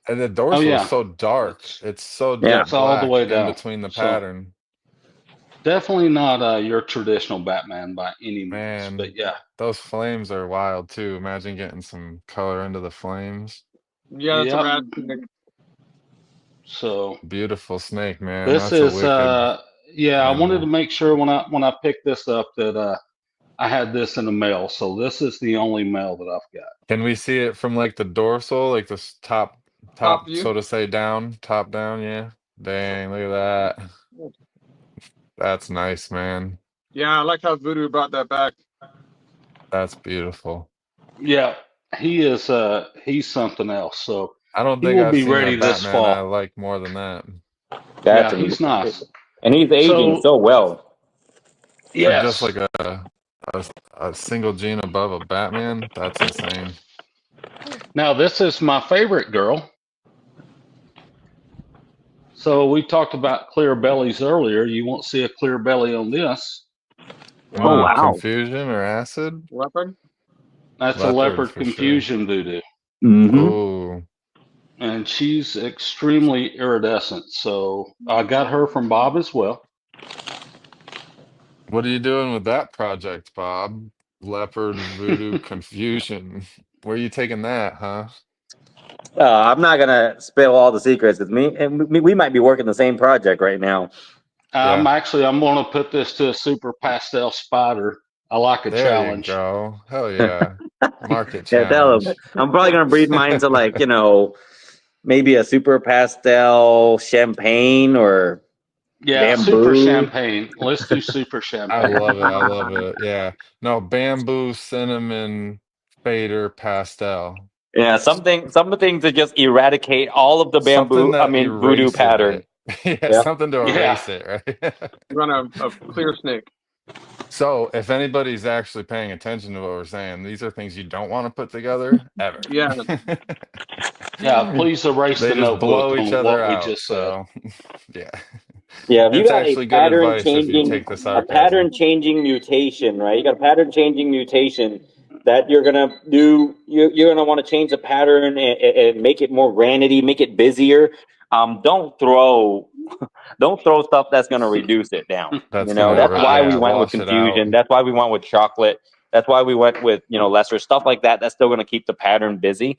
And the Oh dorsal is yeah. so dark. It's so Yeah, jet It's all the black way in down. between the So pattern. definitely not your traditional Batman by any means. But Man, yeah, those flames are wild too. Imagine getting some color into the flames. Yeah, that's a yep. rad thing. So Beautiful snake, man. this That's a is wicked yeah, I wanted to animal. make sure when I picked this up that I had this in a male. So this is the only male that I've got. Can we see it from like the dorsal, like this Top top, view. so to say, down, top down? Yeah. Dang, look at that. That's nice, man. Yeah, I like how Voodoo brought that back. That's beautiful. Yeah, he is he's something else. So I don't he think will I've be seen ready a this Batman I fall. like more than that. that's Yeah, he's nice. and he's aging So so well. For just like yes. a single gene above a Batman, that's insane. Now this is my favorite girl. So we talked about clear bellies earlier. You won't see a clear belly on this. Oh Ooh, Wow. wow. confusion or acid? Leopard. That's a Leopard leopard for sure. confusion voodoo. Mm-hmm. Ooh. And she's extremely iridescent. So I got her from Bob as well. What are you doing with that project, Bob? Leopard voodoo confusion. Where are you taking that, huh? I'm not gonna spill all the secrets. It's me, and we might be working the same project right now. Yeah. I'm going to put this to a super pastel spider. I like a There you challenge. go. Hell yeah. Market Yeah, tell them. challenge. I'm probably gonna breed mine to like maybe a super pastel champagne or Yeah, super bamboo. champagne. Let's do super I champagne. love it. I love it. Yeah. No, bamboo, cinnamon, fader, pastel. Yeah, something to just eradicate all of the Something bamboo. I that mean voodoo erases pattern. it. Yeah, Yeah. something to Yeah. erase it, right? You want a clear snake. So, if anybody's actually paying attention to what we're saying, these are things you don't want to put together ever. Yeah. Yeah, please erase They the just notebook blow each on other what we out. just said. So, yeah. Yeah, if you It's got actually good advice if you take the a sarcasm. pattern changing mutation, right? You got a pattern changing mutation that you're gonna do. You're gonna want to change the pattern and make it more ranity, make it busier. Don't throw don't throw stuff that's gonna reduce it down. That's That's gonna, why we yeah, went with wash it out. confusion. That's why we went with chocolate. That's why we went with lesser stuff like that. That's still gonna keep the pattern busy.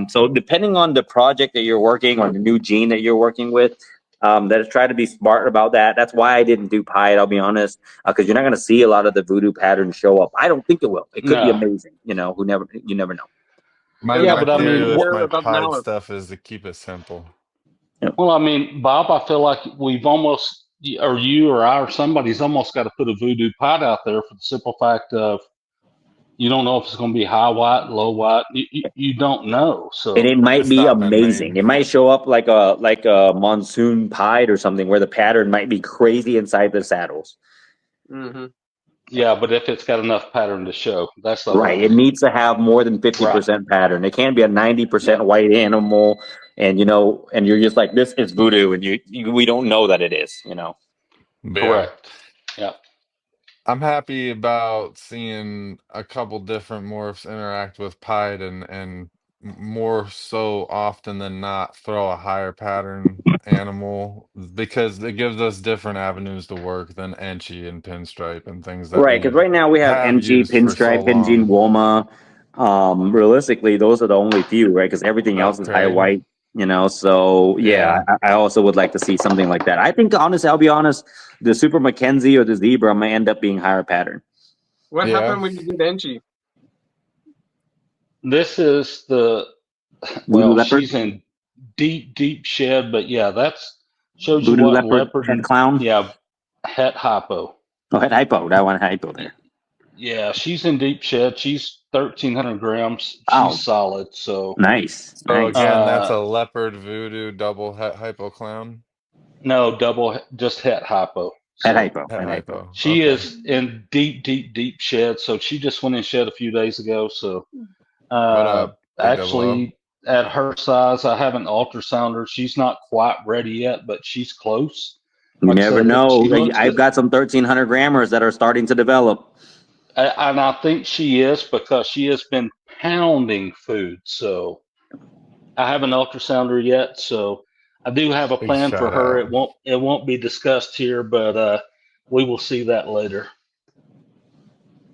So depending on the project that you're working or the new gene that you're working with. That is try to be smart about that. That's why I didn't do pied. I'll be honest, because you're not going to see a lot of the voodoo patterns show up. I don't think it will. It could be No. amazing. You never know. My but I theory mean, with Care my about pied malice. stuff is to keep it simple. well, I mean, Bob, I feel like we've almost, or you or I or somebody's almost got to put a voodoo pot out there for the simple fact of You don't know if it's going to be high white, low white. You don't know. And So it might It's be not been amazing. rain. It might show up like a monsoon pied or something where the pattern might be crazy inside the saddles. Mm-hmm. yeah, but if it's got enough pattern to show, that's the Right. whole It thing. needs to have more than 50% pattern. It can't be a 90% white animal and and you're just like, this is voodoo, and we don't know that it is, Yeah. Correct. Yeah. I'm happy about seeing a couple different morphs interact with Pied and more so often than not throw a higher pattern animal because it gives us different avenues to work than Enchi and Pinstripe and things that Right, because we right now we have have NG, used for so Pinstripe, NG, long. Woma. Realistically, those are the only few, right? Because everything else is high Upgrade. white, So yeah, Yeah. I also would like to see something like that. I think honestly, I'll be honest, the Super Mackenzie or the Zebra might end up being higher pattern. What Yeah. happened when you did Enchi? This is the Voodoo leopard, she's in deep shed, but yeah, that's shows you voodoo what leopard, leopard. head clown. Yeah, het hypo. Oh, head hypo. That one hypo there. Yeah, she's in deep shed. She's 1,300 grams. She's Wow, solid. So, nice, So nice. again, that's uh, a leopard voodoo double hypo clown. no, double, just het hypo. Head So hypo, Het head hypo. hypo. she Okay. is in deep shed. So she just went in shed a few days ago. So, What up, Big Double O? actually, at her size, I haven't ultrasound her. She's not quite ready yet, but she's close. You Like I never said, know. she looks I've got some 1,300 grammars that are starting to develop. and I think she is because she has been pounding food. So I haven't ultrasound her yet. So I do have a Big plan for shout her. out. It won't be discussed here, but we will see that later.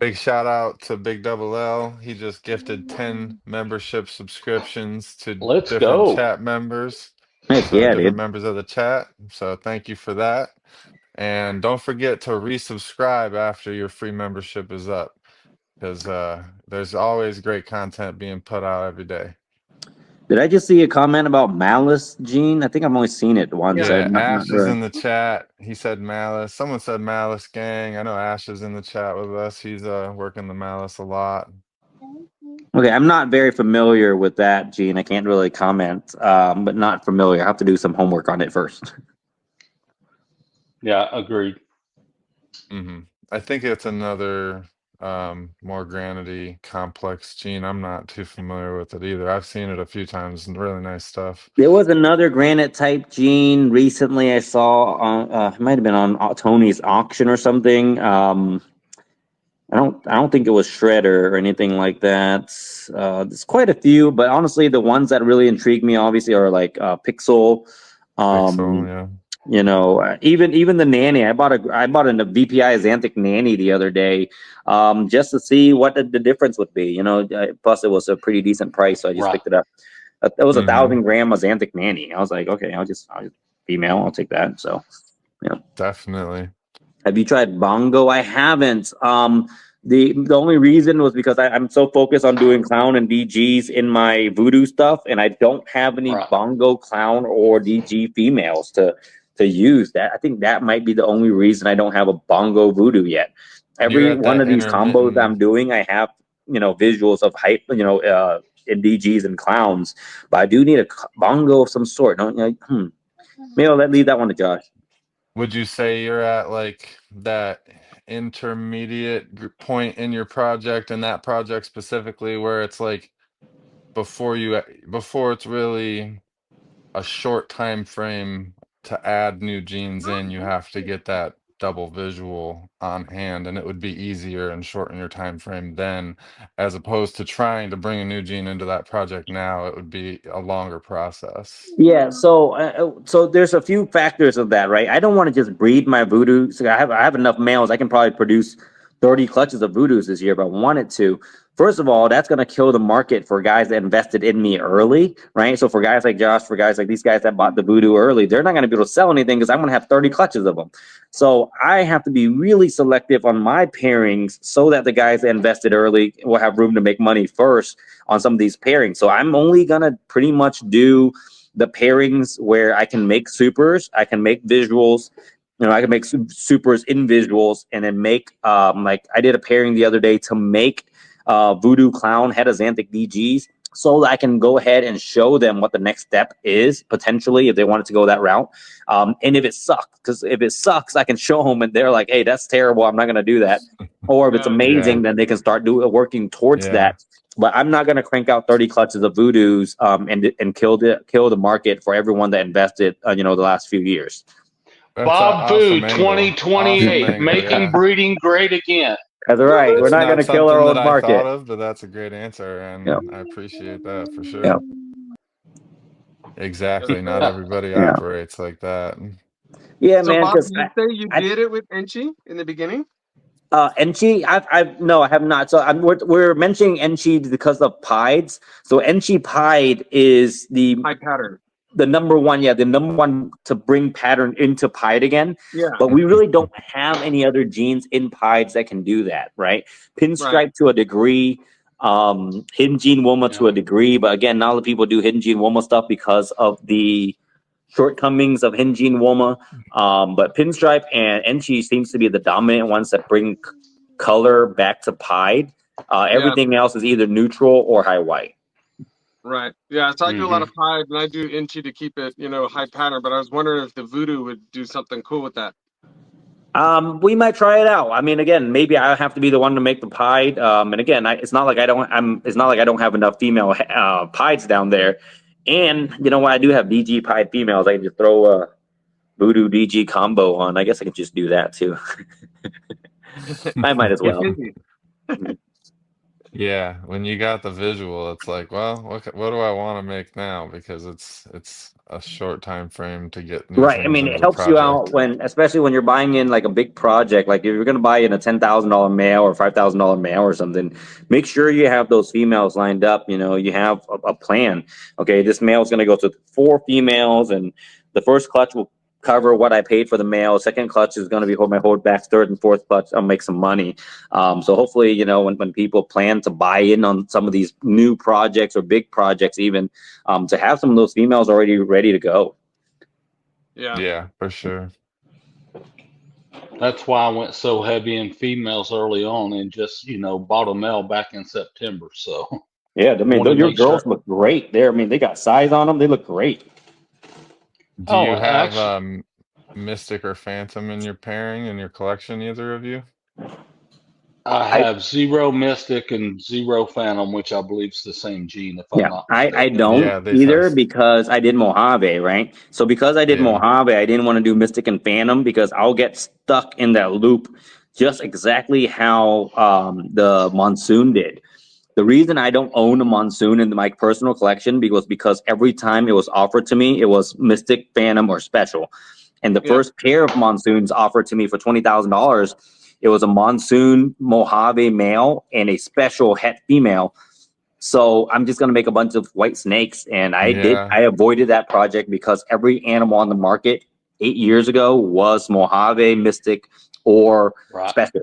Big shout out to Big Double L. He just gifted 10 membership subscriptions to Let's different go. chat members. Heck So yeah, different dude. members of the chat. So thank you for that. And don't forget to resubscribe after your free membership is up. Because there's always great content being put out every day. Did I just see a comment about Malice, Gene? I think I've only seen it once. Yeah. Yeah, I'm not Ash is sure. in the chat. He said Malice. Someone said Malice Gang. I know Ash is in the chat with us. He's working the Malice a lot. Okay, I'm not very familiar with that, Gene. I can't really comment, but not familiar. I have to do some homework on it first. Yeah, agreed. I think it's another more granity complex gene. I'm not too familiar with it either. I've seen it a few times and really nice stuff. There was another granite type gene recently I saw on it might have been on Tony's auction or something. I don't think it was Shredder or anything like that. There's quite a few, but honestly, the ones that really intrigue me obviously are like Pixel. Pixel, yeah. Even the nanny. I bought a VPI Xanthic nanny the other day, just to see what the difference would be. Plus it was a pretty decent price, so I just Right. picked it up. It was 1,000 gram Xanthic nanny. I was like, okay, I'll just female. I'll take that. So, Definitely. have you tried Bongo? I haven't. The only reason was because I'm so focused on doing clown and DGs in my voodoo stuff, and I don't have any Right. Bongo clown or DG females to use. That I think that might be the only reason I don't have a Bongo voodoo yet. You're Every at one that of these combos intermittent. I'm doing, I have visuals of hype, in DGs and clowns, but I do need a Bongo of some sort. Don't you? Maybe I'll leave that one to Josh. Would you say you're at like that intermediate point in your project and that project specifically where it's like before it's really a short time frame to add new genes in, you have to get that double visual on hand, and it would be easier and shorten your time frame then, as opposed to trying to bring a new gene into that project now, it would be a longer process. Yeah, so there's a few factors of that, right? I don't want to just breed my voodoo. So I have enough males. I can probably produce 30 clutches of voodoos this year if I wanted to. First of all, that's going to kill the market for guys that invested in me early, right? So for guys like Josh, for guys like these guys that bought the voodoo early, they're not going to be able to sell anything because I'm going to have 30 clutches of them. So I have to be really selective on my pairings so that the guys that invested early will have room to make money first on some of these pairings. So I'm only going to pretty much do the pairings where I can make supers, I can make visuals, I can make supers in visuals, and then make like I did a pairing the other day to make Vuudoo Clown Heteroxanthic DGs, so that I can go ahead and show them what the next step is, potentially, if they wanted to go that route. And if it sucks, because if it sucks, I can show them and they're like, hey, that's terrible, I'm not going to do that. Or if it's amazing, then they can start working towards that. But I'm not going to crank out 30 clutches of Voodoos and kill the market for everyone that invested, the last few years. That's Bob awesome Vu, angle. 2028, Awesome angle, making yeah. breeding great again. That's right. It's We're not going to kill our something own that I market. thought of, but that's a great answer, and I appreciate that for sure. Exactly. Not everybody operates like that. Yeah, So man. Bob, Because did you say you did it with Enchi in the beginning? Enchi, no, I have not. So we're mentioning Enchi because of pieds. So Enchi pied is the High pattern. the number one to bring pattern into pied again. Yeah. But we really don't have any other genes in pieds that can do that, right? Pinstripe to a degree, hidden gene Woma to a degree, but again, not a lot of people do hidden gene Woma stuff because of the shortcomings of hidden gene Woma. But Pinstripe and Enchi seems to be the dominant ones that bring color back to pied. Everything else is either neutral or high white. Right. Yeah. So I do a lot of pied, and I do Enchi to keep it, high pattern. But I was wondering if the Vuudoo would do something cool with that. We might try it out. I mean, again, maybe I have to be the one to make the pied. And again, it's not like I don't have enough female pieds down there. And you know what? I do have DG pied females. I can just throw a Vuudoo DG combo on. I guess I can just do that too. I might as well. Yeah, when you got the visual, it's like, well, what do I want to make now? Because it's a short time frame to get new Right. I things mean, into it the helps you out project. especially when you're buying in like a big project. Like if you're going to buy in a $10,000 male or $5,000 male or something, make sure you have those females lined up. You have a plan. Okay, this male is going to go to 4 females, and the first clutch will cover what I paid for the male. Second clutch is going to be my holdbacks. Third and fourth clutch, I'll make some money. So hopefully, when people plan to buy in on some of these new projects or big projects, even to have some of those females already ready to go. Yeah, for sure. That's why I went so heavy in females early on and just, bought a male back in September. So yeah, I mean, your girls look great there. I mean, they got size on them. They look great. Do you have Mystic or Phantom in your pairing in your collection, either of you? I have 0 Mystic and 0 Phantom, which I believe is the same gene, if I'm not mistaken. I don't either because I did Mojave, right? So because I did Mojave, I didn't want to do Mystic and Phantom because I'll get stuck in that loop just exactly how the Monsoon did. The reason I don't own a Monsoon in my personal collection because every time it was offered to me, it was Mystic, Phantom, or Special. And the first pair of Monsoons offered to me for $20,000, it was a Monsoon Mojave male and a Special Het female. So I'm just going to make a bunch of white snakes. And I avoided that project because every animal on the market 8 years ago was Mojave, Mystic, or Special.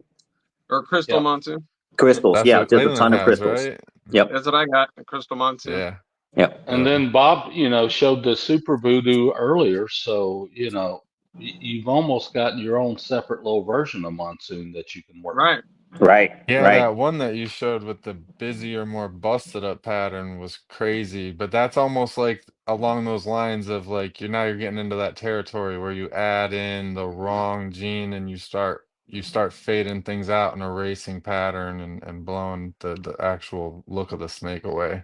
Or Crystal Monsoon. Crystals, just a ton of crystals. Right? Yep. That's what I got, a Crystal Monsoon. Yeah. Yep. And then Bob, showed the Super Vuudoo earlier. So, you've almost got your own separate little version of Monsoon that you can work with. Right. Yeah, that one that you showed with the busier, more busted up pattern was crazy, but that's almost like along those lines of like you're getting into that territory where you add in the wrong gene and you start fading things out in a racing pattern and blowing the actual look of the snake away.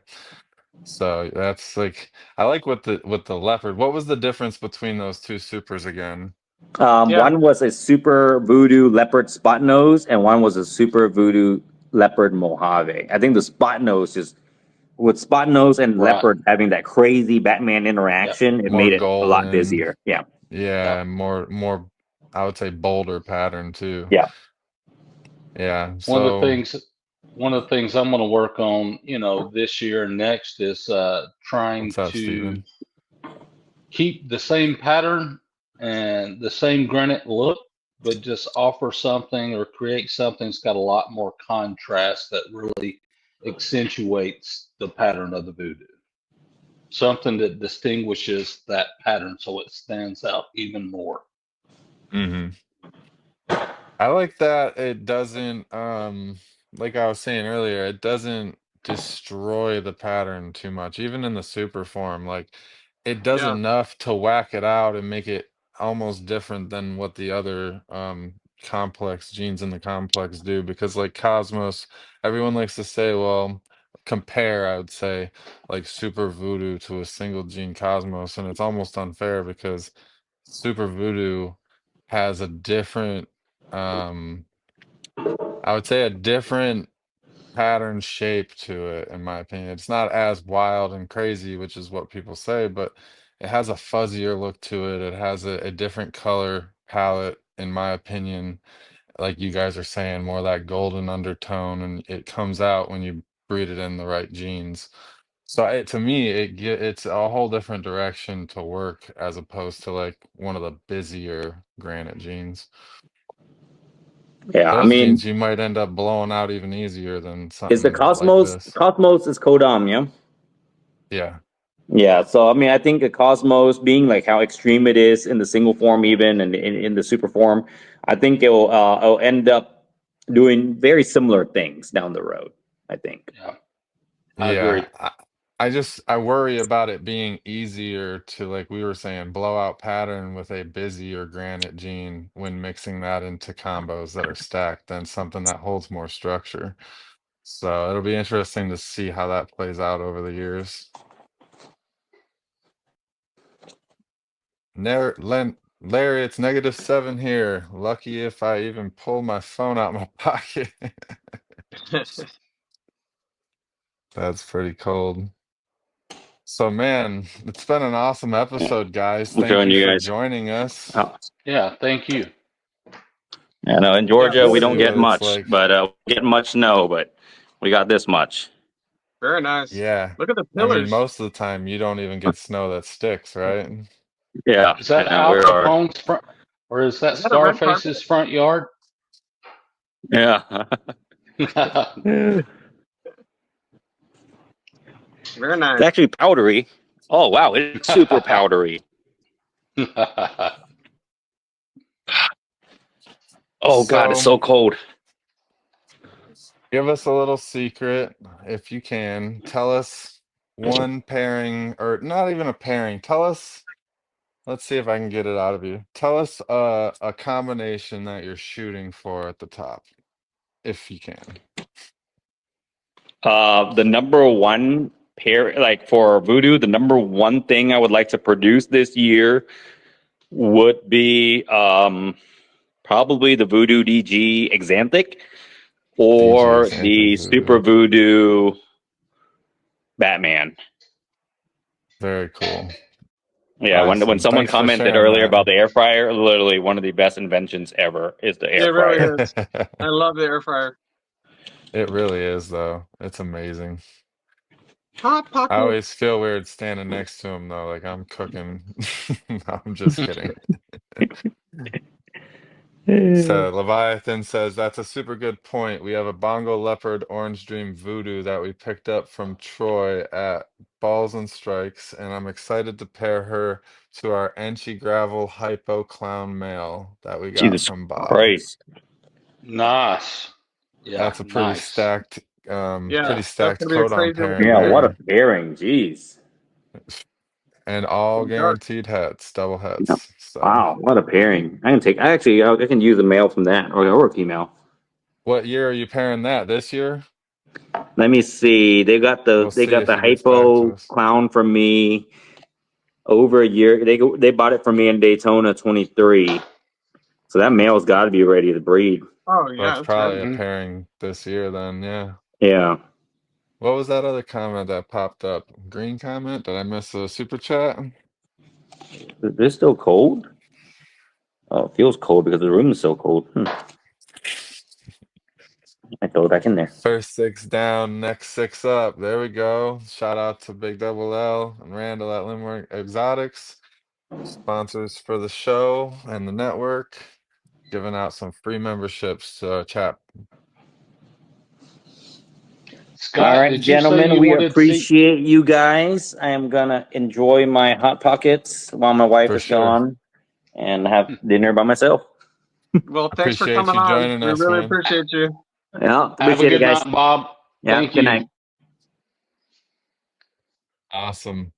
So that's like I like with the leopard. What was the difference between those two supers again? One was a Super Vuudoo leopard spot nose, and one was a Super Vuudoo leopard Mojave. I think the spot nose with spot nose and leopard having that crazy Batman interaction, it made it a lot busier. Yeah. Yeah, more I would say bolder pattern too. Yeah. Yeah. One of the things I'm going to work on, this year and next is trying to keep the same pattern and the same granite look, but just offer something or create something that's got a lot more contrast that really accentuates the pattern of the Vuudoo. Something that distinguishes that pattern so it stands out even more. I like that it doesn't like I was saying earlier, it doesn't destroy the pattern too much, even in the super form. Like it does Yeah. enough to whack it out and make it almost different than what the other complex genes in the complex do. Because like Cosmos, everyone likes to say, well, compare, I would say, like super voodoo to a single gene Cosmos, and it's almost unfair because super voodoo has a different I would say a different pattern shape to it, in my opinion. It's not as wild and crazy, which is what people say, but it has a fuzzier look to it. It has a different color palette, in my opinion. Like you guys are saying, more that golden undertone, and it comes out when you breed it in the right genes. So to me, it's a whole different direction to work as opposed to like one of the busier granite genes. Yeah, I Those mean, genes you might end up blowing out even easier than is the something like Cosmos this. Cosmos is codom, yeah? Yeah. Yeah, so I mean, I think the Cosmos being like how extreme it is in the single form, even and in the super form, I think it'll end up doing very similar things down the road. I think. Yeah, I agree. Yeah. I worry about it being easier to, like we were saying, blow out pattern with a busier granite gene when mixing that into combos that are stacked than something that holds more structure. So it'll be interesting to see how that plays out over the years. Larry, it's -7 here. Lucky if I even pull my phone out my pocket. That's pretty cold. So, man, it's been an awesome Yeah, episode, guys. I'm Thank showing you you for guys. joining us. Oh, Yeah, thank you. I know in Yeah, Georgia we very See don't cool. get what it's much, like. but we get much snow, but we got this much. Very nice. Yeah. Look at the I mean, pillars. most of the time you don't even get snow that sticks, right? Yeah, Is that we Al are. Capone's front, or is that Is that a red carpet? Scarface's front yard? Yeah. It's Very nice. actually powdery. Oh wow, it's super powdery. Oh god, it's So, so cold. give us a little secret if you can. Tell us one pairing, or not even a pairing. Tell us, let's see if I can get it out of you. Tell us a combination that you're shooting for at the top, if you can. The number one pair, like for Vuudoo, the number one thing I would like to produce this year would be probably the Vuudoo DG Exanthic DG or Xanthic the Super Voodoo. Vuudoo Batman. Very cool. Yeah, when Awesome. someone Thanks for commented sharing earlier that. about the air fryer, literally one of the best inventions ever is the It air really fryer. is. I love the air fryer. It really is, though. It's amazing. Hot I pocket. always feel weird standing next to him, though, like I'm cooking. No, I'm just kidding. So Leviathan says that's a super good point. We have a Bongo Leopard Orange Dream Voodoo that we picked up from Troy at Balls and Strikes, and I'm excited to pair her to our Enchi Gravel Hypo Clown male that we got Jesus from Bob. Christ. Nice. Yeah, That's a nice. Yeah, pretty that's stacked gonna be a codon crazy pairing looking Yeah, what pair. a there. pairing. Jeez. And all Dark. guaranteed hets, double Yeah. hets. So, Wow, what a pairing. I can use a male from that or a female. what year are you pairing that? This year? Let me see. We'll They see got if the he gets back to hypo us. clown from me over a year. They bought it from me in Daytona 23. So that male's got to be ready to breed. Oh So yeah, that's it's ready. probably a Hmm. pairing this year then, yeah. Yeah. What was that other comment that popped up? Green comment? Did I miss a super chat? Is this still cold? Oh, it feels cold because the room is so cold. I throw it back in there. First six down, next six up. There we go. Shout out to Big Double L and Randall at Limerick Exotics, sponsors for the show and the network, giving out some free memberships to our chat. All Scott, right, did you say gentlemen, you we wanted to see? appreciate you guys. I am gonna enjoy my hot pockets while my wife For is sure. gone and have dinner by myself. Well, thanks for Appreciate coming you on. joining We us, really man. appreciate you. Yeah, Have a appreciate it, good guys. night, Bob. Yeah, Thank good you. night. Awesome.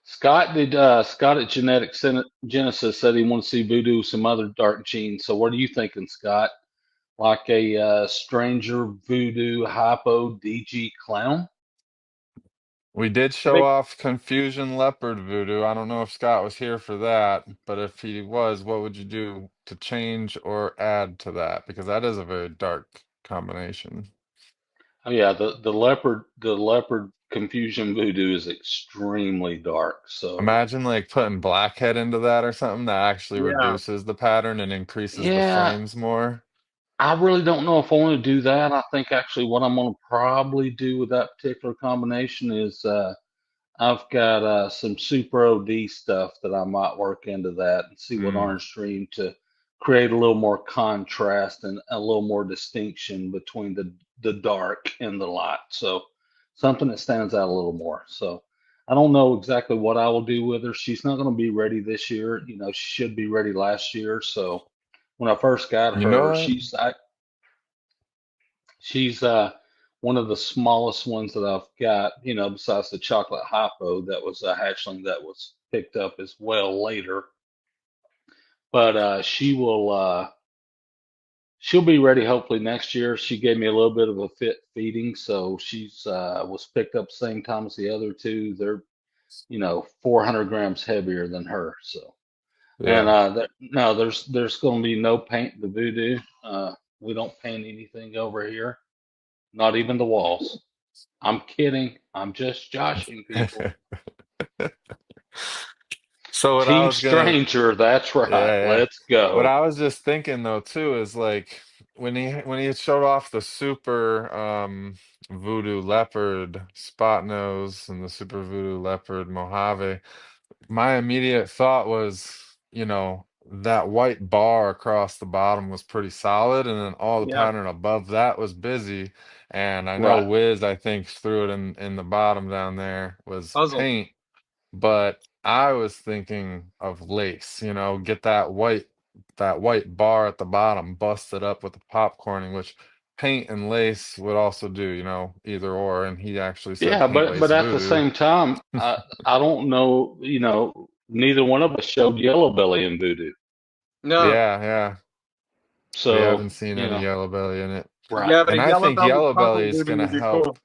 Scott Scott at Genesis said he wants to see Voodoo with some other dark genes. So what are you thinking, Scott? Like a stranger voodoo hypo DG clown? We did I show think off Confusion Leopard Voodoo. I don't know if Scott was here for that, but if he was, what would you do to change or add to that? Because that is a very dark combination. Oh yeah, the leopard confusion voodoo is extremely dark. So Imagine like putting Blackhead into that or something that actually yeah, reduces the pattern and increases the yeah, frames more. I really don't know if I want to do that. I think actually what I'm going to probably do with that particular combination is I've got some Super OD stuff that I might work into that and see what Mm. orange stream to create a little more contrast and a little more distinction between the dark and the light. So something that stands out a little more. So I don't know exactly what I will do with her. She's not going to be ready this year. You know, she should be ready last year. So when I first got You know her, what? she's one of the smallest ones that I've got, you know, besides the chocolate hypo that was a hatchling that was picked up as well later. But she'll be ready hopefully next year. She gave me a little bit of a fit feeding, so she's was picked up same time as the other two. They're, you know, 400 grams heavier than her. So and Yeah. no, there's going to be no paint the Voodoo. We don't paint anything over here, not even the walls. I'm kidding. I'm just joshing people. So what I Team was gonna Stranger, that's right. Yeah, yeah. Let's What go. I was just thinking though too is like when he showed off the super voodoo leopard spot nose and the super voodoo leopard Mojave, my immediate thought was, you know, that white bar across the bottom was pretty solid, and then all the yeah, pattern above that was busy. And I know Right. Wiz, I think, threw it in the bottom down there was puzzle. paint. But I was thinking of lace, you know, get that white bar at the bottom busted up with the popcorning, which paint and lace would also do, you know, either or. And he actually said Yeah, paint but lace at the voodoo. same time, I don't know, you know, neither one of us showed yellow belly in Voodoo. No, Yeah, yeah. We So, haven't seen you any know, yellow belly in it. right. yeah, but And a I yellow think belly yellow puzzle belly is voodoo gonna would be help cool.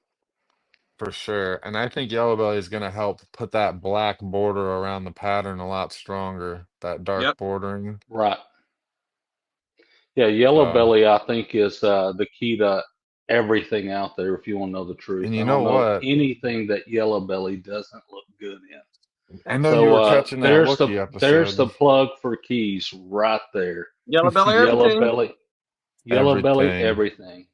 for sure. And I think yellow belly is gonna help put that black border around the pattern a lot stronger, that Yep. dark bordering. Right. Yeah, yellow So, belly, I think, is the key to everything out there, if you want to know the truth. and I you know don't know what? anything that yellow belly doesn't look good in. I know you So were catching that Wookiee there's the episode. plug for keys right there. Yellow belly Yellow everything. belly, yellow belly, Everything. everything.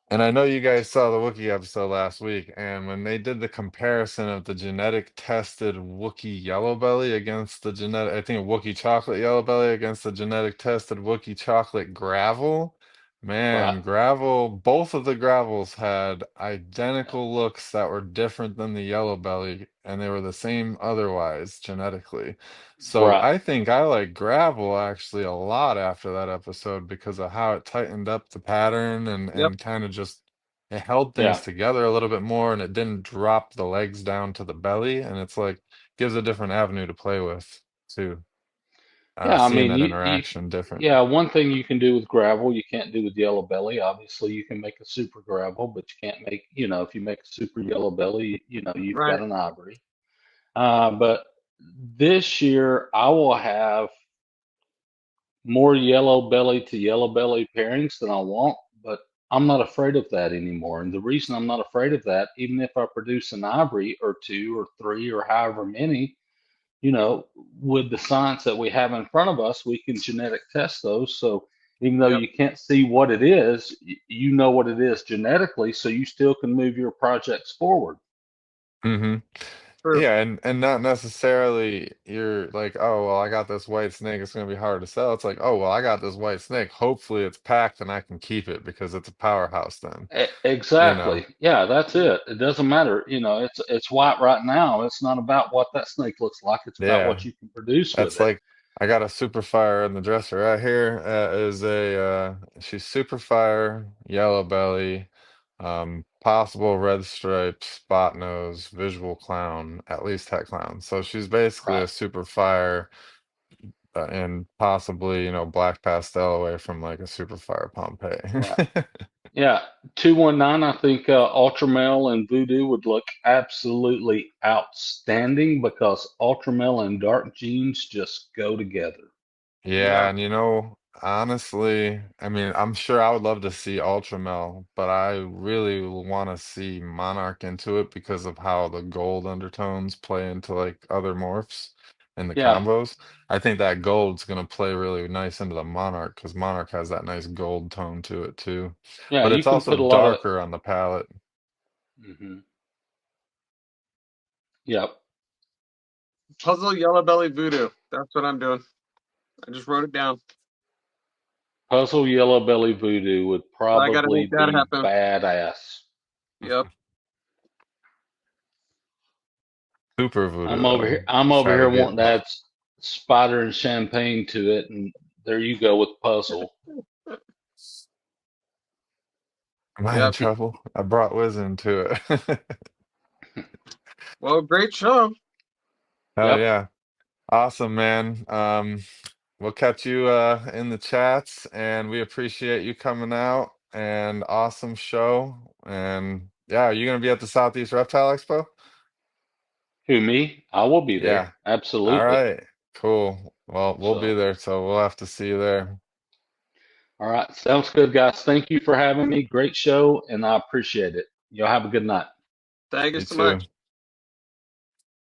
And I know you guys saw the Wookiee episode last week, and when they did the comparison of the genetic tested Wookiee yellow belly against the genetic, I think Wookiee chocolate yellow belly against the genetic tested Wookiee chocolate gravel, Right, man, gravel, both of the gravels had identical looks that were different than the yellow belly, and they were the same otherwise genetically. So right. I think I like gravel actually a lot after that episode because of how it tightened up the pattern and Yep. kind of just it held things Yeah. together a little bit more and it didn't drop the legs down to the belly and it's like gives a different avenue to play with too. Yeah, I Seeing mean, that interaction different. yeah, one thing you can do with gravel, you can't do with yellow belly. Obviously, you can make a super gravel, but you can't make, you know, if you make a super yellow belly, you know, you've Right. got an ivory. But this year, I will have more yellow belly to yellow belly pairings than I want, but I'm not afraid of that anymore. And the reason I'm not afraid of that, even if I produce an ivory or two or three or however many, you know, with the science that we have in front of us, we can genetic test those. So even though Yep. you can't see what it is, you know what it is genetically, so you still can move your projects forward. Hmm. True. Yeah, and not necessarily you're like, oh well, I got this white snake, it's gonna be hard to sell. It's like, oh well, I got this white snake. Hopefully it's packed and I can keep it because it's a powerhouse then, you know. Exactly. Yeah, that's it. It doesn't matter. You know, it's white right now. It's not about what that snake looks like. It's about Yeah. what you can produce with That's it. like I got a super fire in the dresser right here. Is a she's super fire, yellow belly, possible red stripe, spot nose, visual clown, at least het clown. So she's basically Right, a super fire, and possibly, black pastel away from like a super fire right. Pompeii. Yeah, 219, I think Ultramel and Voodoo would look absolutely outstanding because Ultramel and dark jeans just go together. Yeah, Yeah. and honestly, I mean, I'm sure I would love to see Ultramel, but I really want to see Monarch into it because of how the gold undertones play into like other morphs and the Yeah, combos. I think that gold's gonna play really nice into the Monarch because Monarch has that nice gold tone to it too. yeah, But you it's can also put a lot of. darker on the palette. Yep. Puzzle yellow belly voodoo. That's what I'm doing. I just wrote it down. Puzzle Yellow Belly Voodoo would So I got to make probably that be happen. badass. Yep. Super I'm Voodoo over though. here. I'm Just over try to here get wanting to add spider and champagne to it, and there you go with puzzle. Am I in Yeah. trouble? I brought wisdom to it. Well, great show. Hell Yep. yeah. Awesome, man. We'll catch you in the chats, and we appreciate you coming out. And awesome show. And yeah, are you gonna be at the Southeast Reptile Expo? Who, me? I will be there. Yeah. All Absolutely. right. Cool. Well, we'll be So, there, so we'll have to see you there. all right. Sounds good, guys. Thank you for having me. Great show, and I appreciate it. Y'all have a good night. Thank you You so much. too.